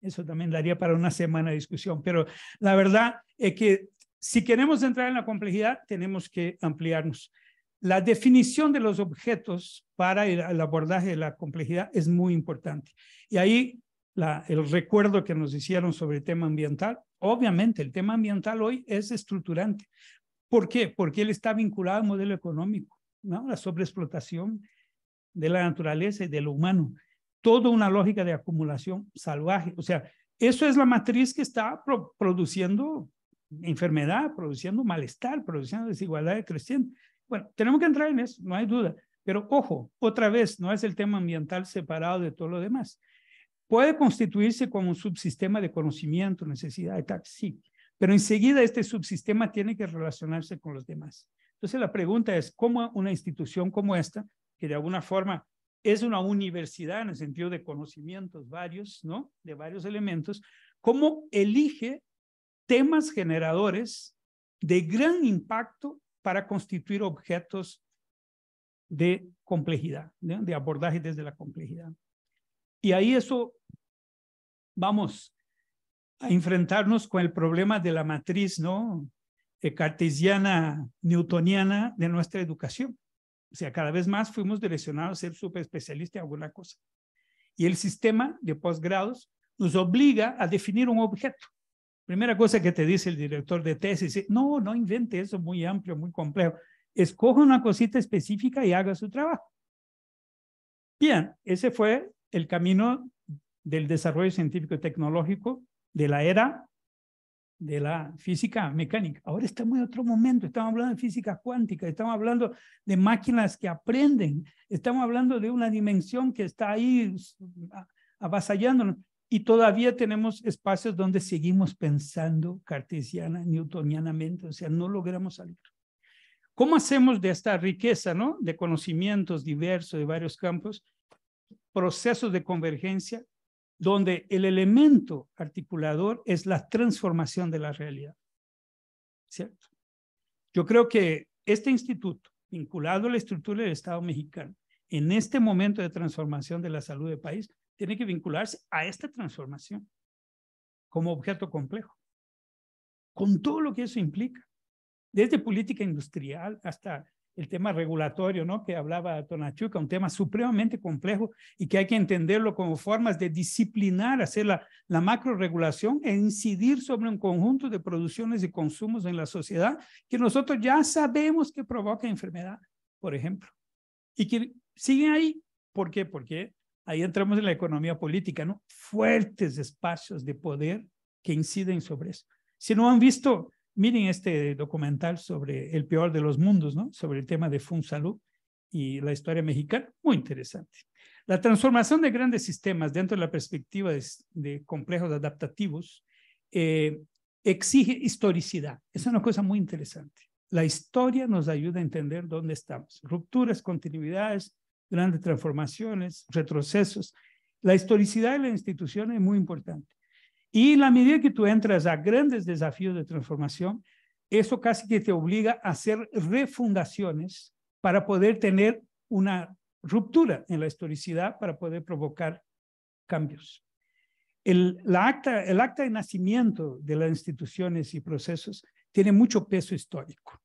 eso también daría para una semana de discusión, pero la verdad es que si queremos entrar en la complejidad, tenemos que ampliarnos. La definición de los objetos para el abordaje de la complejidad es muy importante. Y ahí el recuerdo que nos hicieron sobre el tema ambiental, obviamente el tema ambiental hoy es estructurante. ¿Por qué? Porque él está vinculado al modelo económico, ¿no? La sobreexplotación de la naturaleza y de lo humano. Toda una lógica de acumulación salvaje. O sea, eso es la matriz que está produciendo enfermedad, produciendo malestar, produciendo desigualdad creciente. Bueno, tenemos que entrar en eso, no hay duda. Pero ojo, otra vez, no es el tema ambiental separado de todo lo demás. Puede constituirse como un subsistema de conocimiento, necesidad y tal, sí. Pero enseguida este subsistema tiene que relacionarse con los demás. Entonces la pregunta es, ¿cómo una institución como esta, que de alguna forma es una universidad en el sentido de conocimientos varios, ¿no?, de varios elementos, cómo elige temas generadores de gran impacto para constituir objetos de complejidad, ¿no?, de abordaje desde la complejidad? Y ahí eso, vamos a enfrentarnos con el problema de la matriz, ¿no?, cartesiana, newtoniana de nuestra educación. O sea, cada vez más fuimos direccionados a ser súper especialistas en alguna cosa. Y el sistema de posgrados nos obliga a definir un objeto. Primera cosa que te dice el director de tesis, no invente eso muy amplio, muy complejo. Escoja una cosita específica y haga su trabajo. Bien, ese fue el camino del desarrollo científico y tecnológico de la era de la física mecánica. Ahora estamos en otro momento, estamos hablando de física cuántica, estamos hablando de máquinas que aprenden, estamos hablando de una dimensión que está ahí avasallándonos, y todavía tenemos espacios donde seguimos pensando cartesiana, newtonianamente, o sea, no logramos salir. ¿Cómo hacemos de esta riqueza, ¿no?, de conocimientos diversos de varios campos, procesos de convergencia, donde el elemento articulador es la transformación de la realidad? ¿Cierto? Yo creo que este instituto, vinculado a la estructura del Estado mexicano, en este momento de transformación de la salud del país, tiene que vincularse a esta transformación como objeto complejo, con todo lo que eso implica, desde política industrial hasta el tema regulatorio, ¿no?, que hablaba Tonatiuh, un tema supremamente complejo y que hay que entenderlo como formas de disciplinar, hacer la macroregulación e incidir sobre un conjunto de producciones y consumos en la sociedad que nosotros ya sabemos que provoca enfermedad, por ejemplo, y que siguen ahí. ¿Por qué? Porque ahí entramos en la economía política, ¿no? Fuertes espacios de poder que inciden sobre eso. Si no han visto, miren este documental sobre el peor de los mundos, ¿no?, sobre el tema de FunSalud y la historia mexicana, muy interesante. La transformación de grandes sistemas dentro de la perspectiva de complejos adaptativos exige historicidad. Es una cosa muy interesante. La historia nos ayuda a entender dónde estamos. Rupturas, continuidades, grandes transformaciones, retrocesos. La historicidad de la institución es muy importante. Y la medida que tú entras a grandes desafíos de transformación, eso casi que te obliga a hacer refundaciones para poder tener una ruptura en la historicidad, para poder provocar cambios. El acta de nacimiento de las instituciones y procesos tiene mucho peso histórico.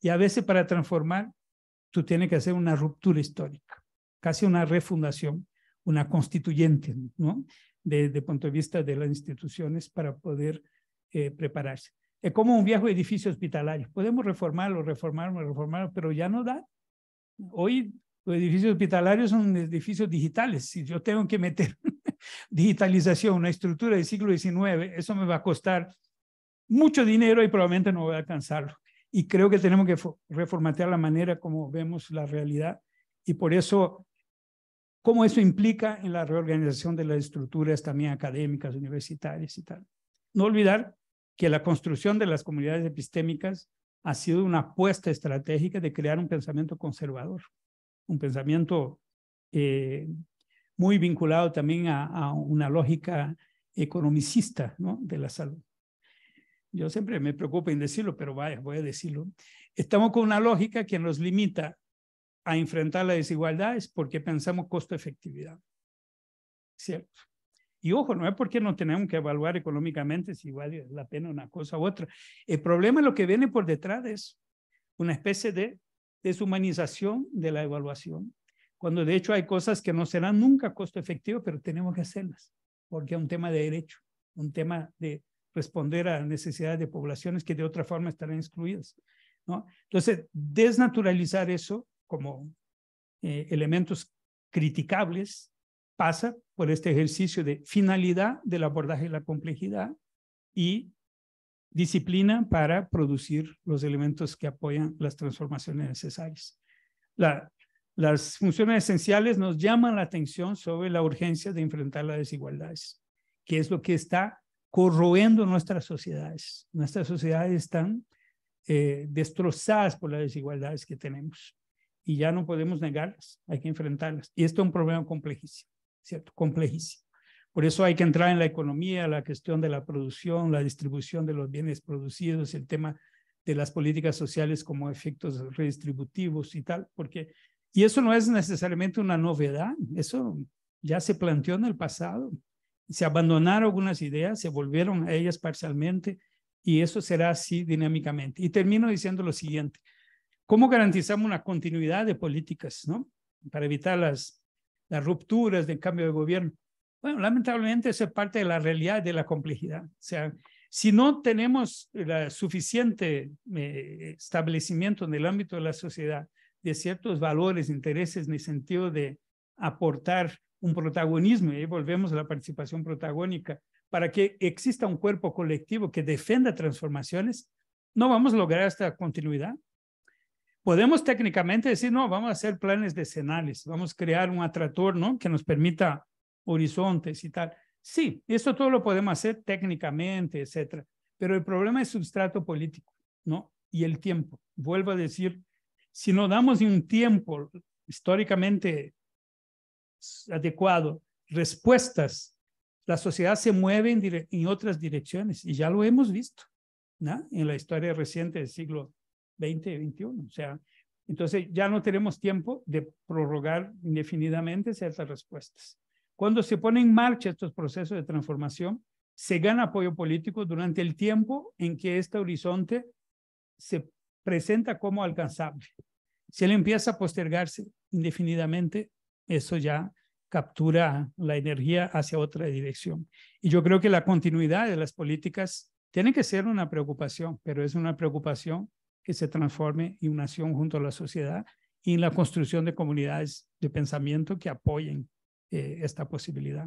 Y a veces para transformar, tú tienes que hacer una ruptura histórica, casi una refundación, una constituyente, ¿no?, de punto de vista de las instituciones para poder prepararse. Es como un viejo edificio hospitalario. Podemos reformarlo, pero ya no da. Hoy los edificios hospitalarios son edificios digitales. Si yo tengo que meter digitalización, una estructura del siglo XIX, eso me va a costar mucho dinero y probablemente no voy a alcanzarlo. Y creo que tenemos que reformatear la manera como vemos la realidad, y por eso cómo eso implica en la reorganización de las estructuras también académicas, universitarias y tal. No olvidar que la construcción de las comunidades epistémicas ha sido una apuesta estratégica de crear un pensamiento conservador, un pensamiento muy vinculado también a una lógica economicista, ¿no?, de la salud. Yo siempre me preocupo en decirlo, pero vaya, voy a decirlo. Estamos con una lógica que nos limita a enfrentar las desigualdades porque pensamos costo-efectividad, ¿cierto? Y ojo, no es porque no tenemos que evaluar económicamente si vale la pena una cosa u otra. El problema es lo que viene por detrás de eso, una especie de deshumanización de la evaluación, cuando de hecho hay cosas que no serán nunca costo-efectivas, pero tenemos que hacerlas, porque es un tema de derecho, un tema de responder a necesidades de poblaciones que de otra forma estarán excluidas, ¿no? Entonces, desnaturalizar eso como elementos criticables pasa por este ejercicio de finalidad del abordaje de la complejidad y disciplina para producir los elementos que apoyan las transformaciones necesarias. Las funciones esenciales nos llaman la atención sobre la urgencia de enfrentar las desigualdades, que es lo que está corroendo nuestras sociedades. Nuestras sociedades están destrozadas por las desigualdades que tenemos y ya no podemos negarlas, hay que enfrentarlas. Y esto es un problema complejísimo, ¿cierto? Complejísimo. Por eso hay que entrar en la economía, la cuestión de la producción, la distribución de los bienes producidos, el tema de las políticas sociales como efectos redistributivos y tal, y eso no es necesariamente una novedad, eso ya se planteó en el pasado. Se abandonaron algunas ideas, se volvieron a ellas parcialmente, y eso será así dinámicamente. Y termino diciendo lo siguiente: ¿cómo garantizamos una continuidad de políticas, ¿no?, para evitar las rupturas del cambio de gobierno? Bueno, lamentablemente eso es parte de la realidad de la complejidad. O sea, si no tenemos el suficiente establecimiento en el ámbito de la sociedad de ciertos valores, intereses en el sentido de aportar un protagonismo, y volvemos a la participación protagónica, para que exista un cuerpo colectivo que defienda transformaciones, no vamos a lograr esta continuidad. Podemos técnicamente decir, no, vamos a hacer planes decenales, vamos a crear un atractor, ¿no?, que nos permita horizontes y tal. Sí, esto todo lo podemos hacer técnicamente, etcétera. Pero el problema es substrato político, ¿no? Y el tiempo. Vuelvo a decir, si no damos un tiempo históricamente adecuado, respuestas, la sociedad se mueve en otras direcciones y ya lo hemos visto, ¿no?, en la historia reciente del siglo XX y XXI. O sea, entonces ya no tenemos tiempo de prorrogar indefinidamente ciertas respuestas. Cuando se ponen en marcha estos procesos de transformación, se gana apoyo político durante el tiempo en que este horizonte se presenta como alcanzable. Si él empieza a postergarse indefinidamente, eso ya captura la energía hacia otra dirección. Y yo creo que la continuidad de las políticas tiene que ser una preocupación, pero es una preocupación que se transforme en una acción junto a la sociedad y en la construcción de comunidades de pensamiento que apoyen esta posibilidad.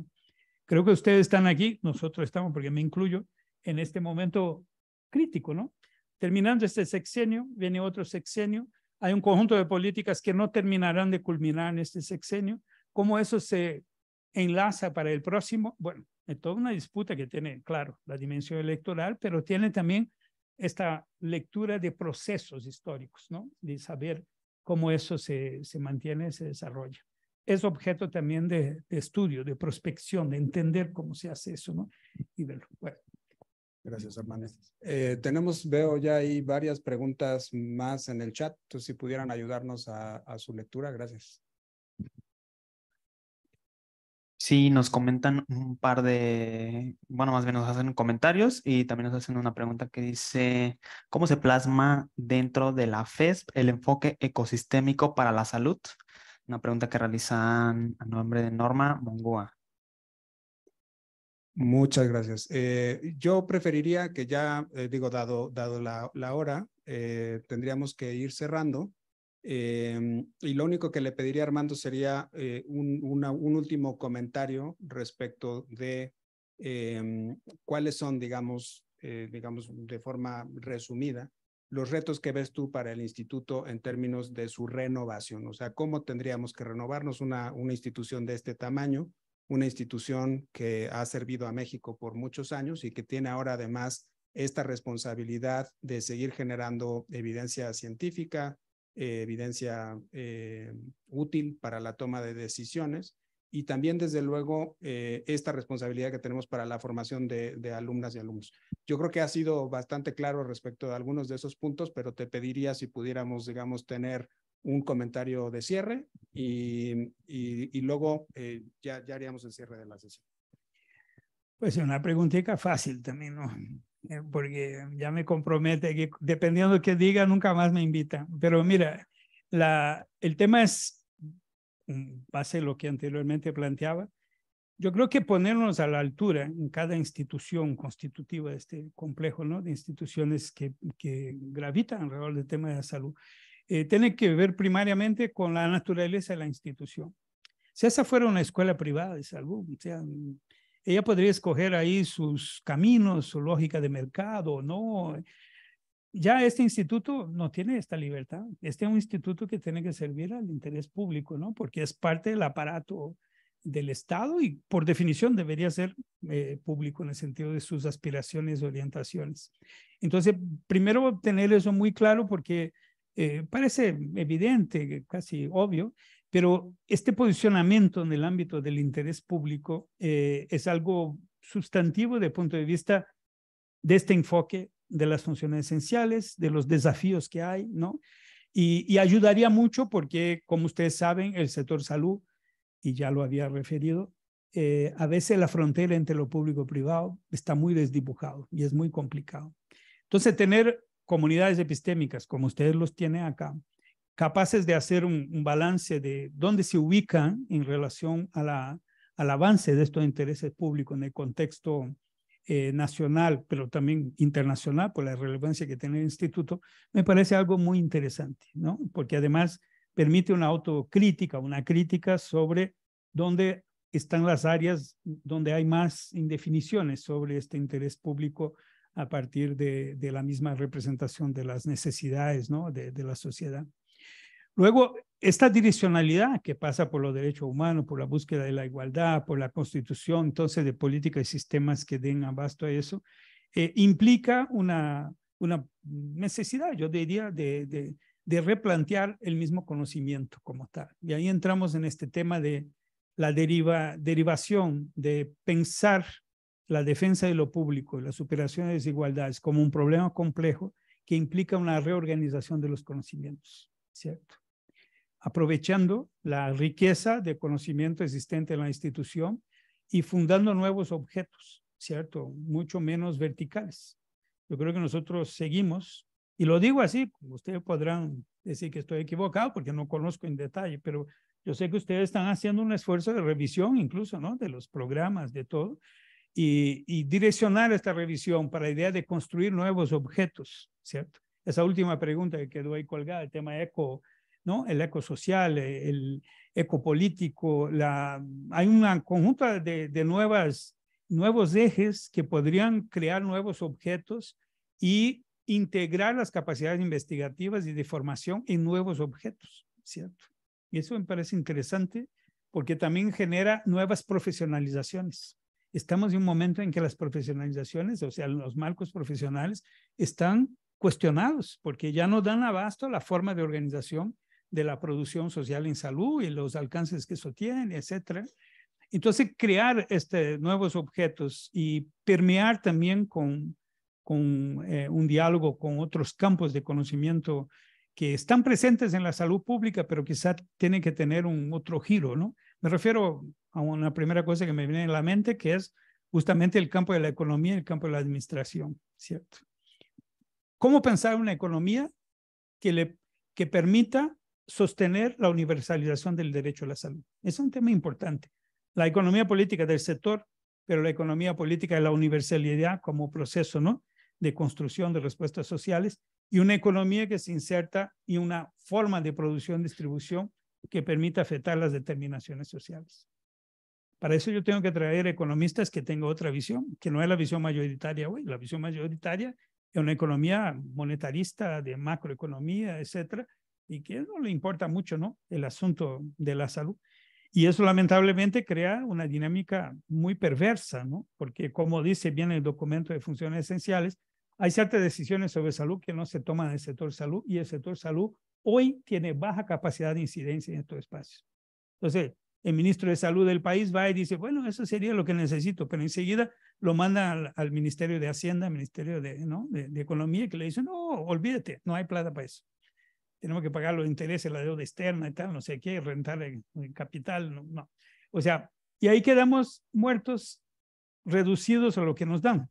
Creo que ustedes están aquí, nosotros estamos, porque me incluyo, en este momento crítico, ¿no? Terminando este sexenio, viene otro sexenio, hay un conjunto de políticas que no terminarán de culminar en este sexenio. ¿Cómo eso se enlaza para el próximo? Bueno, es toda una disputa que tiene, claro, la dimensión electoral, pero tiene también esta lectura de procesos históricos, ¿no?, de saber cómo eso se mantiene, se desarrolla. Es objeto también de estudio, de prospección, de entender cómo se hace eso, ¿no? Y verlo. Bueno. Gracias, Hernández. Veo ya ahí varias preguntas más en el chat. Entonces, si pudieran ayudarnos a su lectura, gracias. Sí, nos comentan un par de, bueno, más bien nos hacen comentarios y también nos hacen una pregunta que dice, ¿cómo se plasma dentro de la FESP el enfoque ecosistémico para la salud? Una pregunta que realizan a nombre de Norma Mongoa. Muchas gracias. Yo preferiría que ya, dado la hora, tendríamos que ir cerrando. Y lo único que le pediría a Armando sería un último comentario respecto de cuáles son, digamos, de forma resumida, los retos que ves tú para el instituto en términos de su renovación. O sea, ¿cómo tendríamos que renovarnos una institución de este tamaño? Una institución que ha servido a México por muchos años y que tiene ahora además esta responsabilidad de seguir generando evidencia científica, evidencia útil para la toma de decisiones y también, desde luego, esta responsabilidad que tenemos para la formación de alumnas y alumnos. Yo creo que ha sido bastante claro respecto de algunos de esos puntos, pero te pediría si pudiéramos, digamos, tener un comentario de cierre y luego ya haríamos el cierre de la sesión. Pues una preguntita fácil también, ¿no? Porque ya me compromete que dependiendo de qué diga, nunca más me invitan. Pero mira, el tema es, base a lo que anteriormente planteaba, yo creo que ponernos a la altura en cada institución constitutiva de este complejo, ¿no?, de instituciones que gravitan alrededor del tema de la salud, tiene que ver primariamente con la naturaleza de la institución. Si esa fuera una escuela privada de salud, o sea, ella podría escoger ahí sus caminos, su lógica de mercado, ¿no? Ya este instituto no tiene esta libertad. Este es un instituto que tiene que servir al interés público, ¿no? Porque es parte del aparato del Estado y por definición debería ser público en el sentido de sus aspiraciones y orientaciones. Entonces, primero tener eso muy claro porque parece evidente, casi obvio, pero este posicionamiento en el ámbito del interés público es algo sustantivo desde el punto de vista de este enfoque de las funciones esenciales, de los desafíos que hay, ¿no? Y ayudaría mucho porque, como ustedes saben, el sector salud, y ya lo había referido, a veces la frontera entre lo público y privado está muy desdibujado y es muy complicado. Entonces, tener comunidades epistémicas, como ustedes los tienen acá, capaces de hacer un balance de dónde se ubican en relación al avance de estos intereses públicos en el contexto nacional, pero también internacional, por la relevancia que tiene el instituto, me parece algo muy interesante, ¿no? Porque además permite una autocrítica, una crítica sobre dónde están las áreas donde hay más indefiniciones sobre este interés público a partir de la misma representación de las necesidades, ¿no? de la sociedad. Luego, esta direccionalidad que pasa por los derechos humanos, por la búsqueda de la igualdad, por la constitución, entonces, de políticas y sistemas que den abasto a eso, implica una necesidad, yo diría, de replantear el mismo conocimiento como tal. Y ahí entramos en este tema de la derivación de pensar la defensa de lo público, la superación de desigualdades como un problema complejo que implica una reorganización de los conocimientos, ¿cierto? Aprovechando la riqueza de conocimiento existente en la institución y fundando nuevos objetos, ¿cierto? Mucho menos verticales. Yo creo que nosotros seguimos, y lo digo así, ustedes podrán decir que estoy equivocado porque no conozco en detalle, pero yo sé que ustedes están haciendo un esfuerzo de revisión incluso, ¿no? De los programas, de todo, y direccionar esta revisión para la idea de construir nuevos objetos, ¿cierto? Esa última pregunta que quedó ahí colgada, el tema eco, ¿no? El ecosocial, el ecopolítico, hay un conjunto de nuevos ejes que podrían crear nuevos objetos y integrar las capacidades investigativas y de formación en nuevos objetos, ¿cierto? Y eso me parece interesante porque también genera nuevas profesionalizaciones. Estamos en un momento en que las profesionalizaciones, o sea, los marcos profesionales, están cuestionados porque ya no dan abasto a la forma de organización de la producción social en salud y los alcances que eso tiene, etcétera. Entonces, crear nuevos objetos y permear también con un diálogo con otros campos de conocimiento que están presentes en la salud pública, pero quizá tienen que tener un otro giro, ¿no? Me refiero a una primera cosa que me viene a la mente, que es justamente el campo de la economía y el campo de la administración, ¿cierto? ¿Cómo pensar una economía que permita sostener la universalización del derecho a la salud? Es un tema importante. La economía política del sector, pero la economía política de la universalidad como proceso, ¿no? De construcción de respuestas sociales, y una economía que se inserta en una forma de producción y distribución que permita afectar las determinaciones sociales. Para eso yo tengo que traer economistas que tengan otra visión, que no es la visión mayoritaria hoy. La visión mayoritaria es una economía monetarista, de macroeconomía, etcétera, y que no le importa mucho, ¿no? El asunto de la salud. Y eso lamentablemente crea una dinámica muy perversa, ¿no? Porque como dice bien el documento de funciones esenciales, hay ciertas decisiones sobre salud que no se toman en el sector salud, y el sector salud hoy tiene baja capacidad de incidencia en estos espacios. Entonces, el ministro de Salud del país va y dice, bueno, eso sería lo que necesito, pero enseguida lo manda al Ministerio de Hacienda, al Ministerio de Economía, que le dice, no, olvídate, no hay plata para eso. Tenemos que pagar los intereses, la deuda externa y tal, no sé qué, rentar el capital, no. O sea, y ahí quedamos muertos, reducidos a lo que nos dan.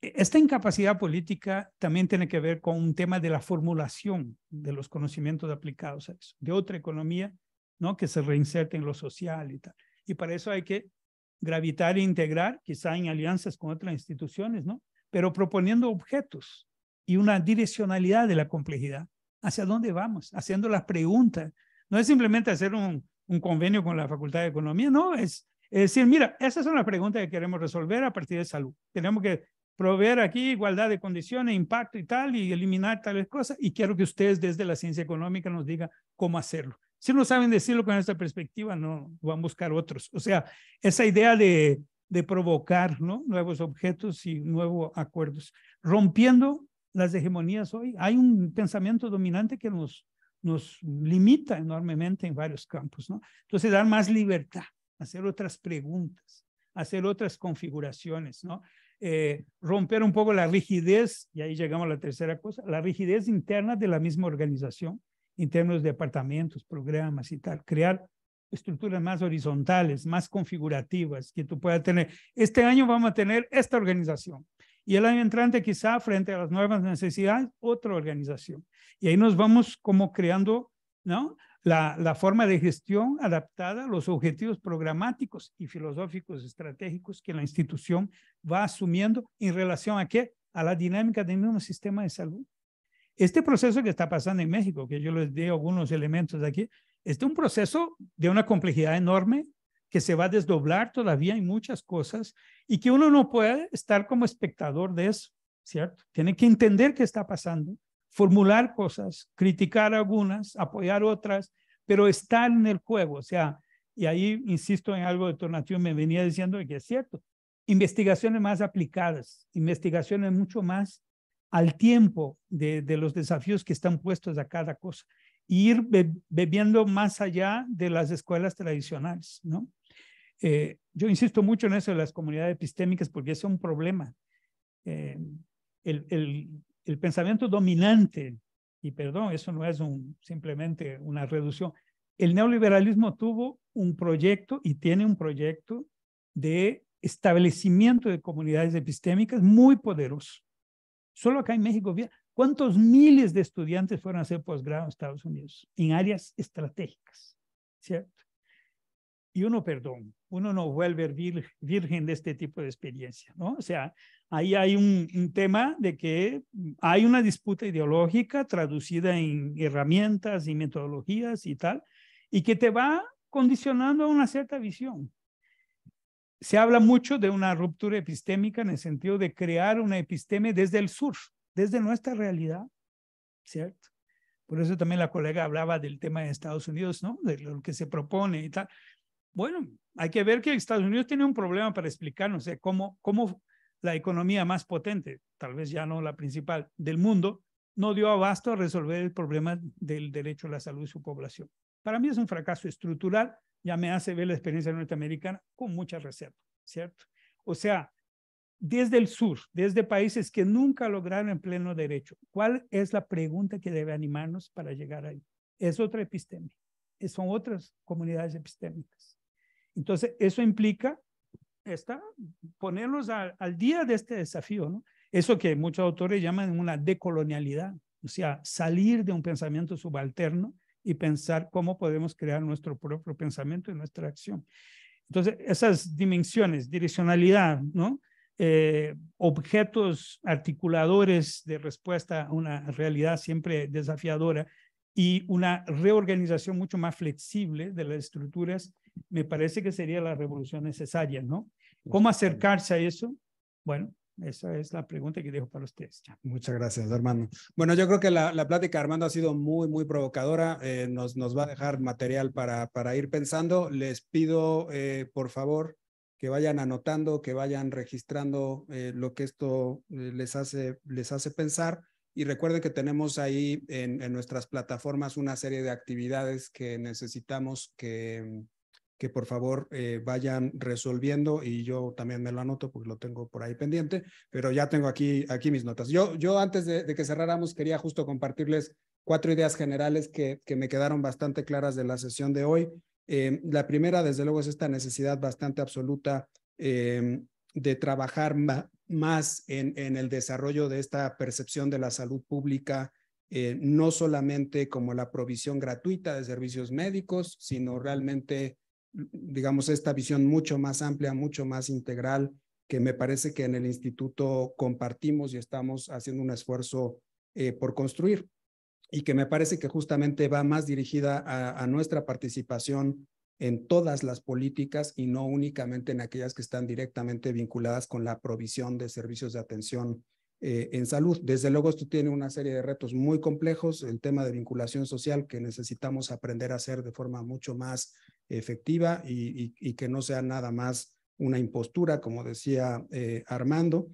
Esta incapacidad política también tiene que ver con un tema de la formulación de los conocimientos aplicados a eso, de otra economía, ¿no? Que se reinserte en lo social y tal. Y para eso hay que gravitar e integrar, quizá en alianzas con otras instituciones, ¿no? Pero proponiendo objetos y una direccionalidad de la complejidad. ¿Hacia dónde vamos? Haciendo las preguntas. No es simplemente hacer un convenio con la Facultad de Economía, no, es decir, mira, esas son las preguntas que queremos resolver a partir de salud. Tenemos que proveer aquí igualdad de condiciones, impacto y tal, y eliminar tales cosas, y quiero que ustedes desde la ciencia económica nos digan cómo hacerlo. Si no saben decirlo con esta perspectiva, no van a buscar otros. O sea, esa idea de provocar, ¿no? Nuevos objetos y nuevos acuerdos, rompiendo las hegemonías hoy. Hay un pensamiento dominante que nos limita enormemente en varios campos, ¿no? Entonces, dar más libertad, hacer otras preguntas, hacer otras configuraciones, ¿no? Romper un poco la rigidez, y ahí llegamos a la tercera cosa, la rigidez interna de la misma organización, en términos de departamentos, programas y tal, crear estructuras más horizontales, más configurativas, que tú puedas tener. Este año vamos a tener esta organización, y el año entrante quizá frente a las nuevas necesidades, otra organización. Y ahí nos vamos como creando, ¿no? La forma de gestión adaptada a los objetivos programáticos y filosóficos estratégicos que la institución va asumiendo en relación a ¿qué? A la dinámica del mismo sistema de salud. Este proceso que está pasando en México, que yo les di algunos elementos de aquí, es un proceso de una complejidad enorme que se va a desdoblar todavía en muchas cosas y que uno no puede estar como espectador de eso, ¿cierto? Tiene que entender qué está pasando, formular cosas, criticar algunas, apoyar otras, pero estar en el juego, o sea, y ahí insisto en algo de Tonatiuh me venía diciendo que es cierto, investigaciones más aplicadas, investigaciones mucho más al tiempo de los desafíos que están puestos a cada cosa, y ir bebiendo más allá de las escuelas tradicionales, ¿no? Yo insisto mucho en eso de las comunidades epistémicas porque es un problema. El pensamiento dominante, y perdón, eso no es simplemente una reducción, el neoliberalismo tuvo un proyecto y tiene un proyecto de establecimiento de comunidades epistémicas muy poderoso. Solo acá en México, ¿cuántos miles de estudiantes fueron a hacer posgrado en Estados Unidos? En áreas estratégicas, ¿cierto? Y uno no vuelve virgen de este tipo de experiencia, ¿no? O sea, ahí hay un tema de que hay una disputa ideológica traducida en herramientas y metodologías y tal, y que te va condicionando a una cierta visión. Se habla mucho de una ruptura epistémica en el sentido de crear una episteme desde el sur, desde nuestra realidad, ¿cierto? Por eso también la colega hablaba del tema de Estados Unidos, ¿no? De lo que se propone y tal. Bueno, hay que ver que Estados Unidos tiene un problema para explicarnos cómo la economía más potente, tal vez ya no la principal del mundo, no dio abasto a resolver el problema del derecho a la salud de su población. Para mí es un fracaso estructural, ya me hace ver la experiencia norteamericana con mucha reserva, ¿cierto? O sea, desde el sur, desde países que nunca lograron en pleno derecho, ¿cuál es la pregunta que debe animarnos para llegar ahí? Es otra episteme, son otras comunidades epistémicas. Entonces, eso implica ponernos al día de este desafío, ¿no? Eso que muchos autores llaman una decolonialidad, o sea, salir de un pensamiento subalterno y pensar cómo podemos crear nuestro propio pensamiento y nuestra acción. Entonces, esas dimensiones, direccionalidad, ¿no? Objetos articuladores de respuesta a una realidad siempre desafiadora y una reorganización mucho más flexible de las estructuras, me parece que sería la revolución necesaria, ¿no? ¿Cómo acercarse a eso? Bueno, esa es la pregunta que dejo para ustedes. Muchas gracias, Armando. Bueno, yo creo que la plática, Armando, ha sido muy, muy provocadora. Nos va a dejar material para ir pensando. Les pido, por favor, que vayan anotando, que vayan registrando lo que esto les hace pensar. Y recuerden que tenemos ahí en nuestras plataformas una serie de actividades que necesitamos que por favor vayan resolviendo, y yo también me lo anoto porque lo tengo por ahí pendiente, pero ya tengo aquí mis notas. Yo antes de que cerráramos quería justo compartirles 4 ideas generales que me quedaron bastante claras de la sesión de hoy. La primera, desde luego, es esta necesidad bastante absoluta de trabajar más en el desarrollo de esta percepción de la salud pública, no solamente como la provisión gratuita de servicios médicos, sino realmente, digamos, esta visión mucho más amplia, mucho más integral, que me parece que en el instituto compartimos y estamos haciendo un esfuerzo por construir, y que me parece que justamente va más dirigida a nuestra participación en todas las políticas y no únicamente en aquellas que están directamente vinculadas con la provisión de servicios de atención en salud. Desde luego, esto tiene una serie de retos muy complejos, el tema de vinculación social, que necesitamos aprender a hacer de forma mucho más efectiva y que no sea nada más una impostura, como decía Armando.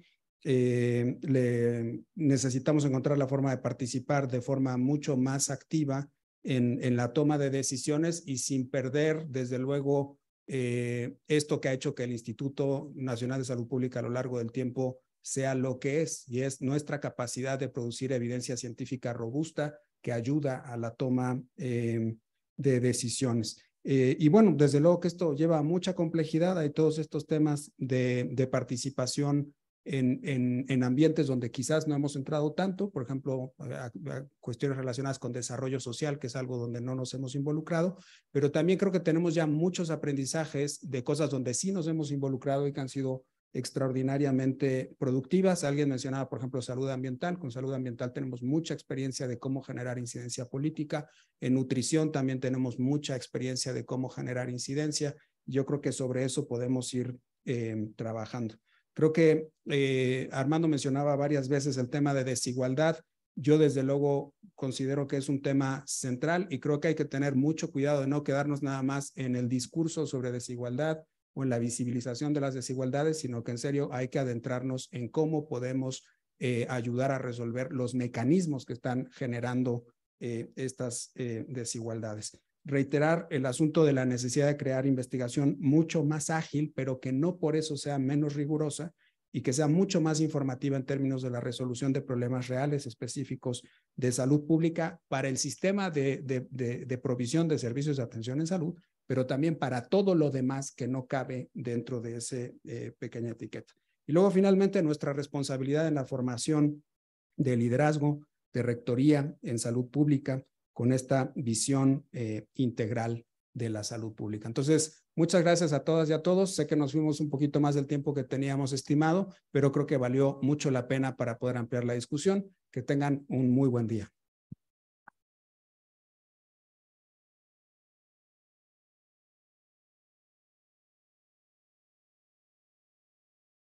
Necesitamos encontrar la forma de participar de forma mucho más activa en la toma de decisiones, y sin perder, desde luego, esto que ha hecho que el Instituto Nacional de Salud Pública a lo largo del tiempo sea lo que es, y es nuestra capacidad de producir evidencia científica robusta que ayuda a la toma de decisiones. Y bueno, desde luego que esto lleva mucha complejidad. Hay todos estos temas de participación en ambientes donde quizás no hemos entrado tanto, por ejemplo, a cuestiones relacionadas con desarrollo social, que es algo donde no nos hemos involucrado, pero también creo que tenemos ya muchos aprendizajes de cosas donde sí nos hemos involucrado y que han sido extraordinariamente productivas. Alguien mencionaba, por ejemplo, salud ambiental. Con salud ambiental tenemos mucha experiencia de cómo generar incidencia política. En nutrición también tenemos mucha experiencia de cómo generar incidencia. Yo creo que sobre eso podemos ir trabajando. Creo que Armando mencionaba varias veces el tema de desigualdad. Yo desde luego considero que es un tema central y creo que hay que tener mucho cuidado de no quedarnos nada más en el discurso sobre desigualdad o en la visibilización de las desigualdades, sino que en serio hay que adentrarnos en cómo podemos ayudar a resolver los mecanismos que están generando estas desigualdades. Reiterar el asunto de la necesidad de crear investigación mucho más ágil, pero que no por eso sea menos rigurosa y que sea mucho más informativa en términos de la resolución de problemas reales específicos de salud pública para el sistema de provisión de servicios de atención en salud, pero también para todo lo demás que no cabe dentro de esa pequeña etiqueta. Y luego, finalmente, nuestra responsabilidad en la formación de liderazgo, de rectoría en salud pública, con esta visión integral de la salud pública. Entonces, muchas gracias a todas y a todos. Sé que nos fuimos un poquito más del tiempo que teníamos estimado, pero creo que valió mucho la pena para poder ampliar la discusión. Que tengan un muy buen día.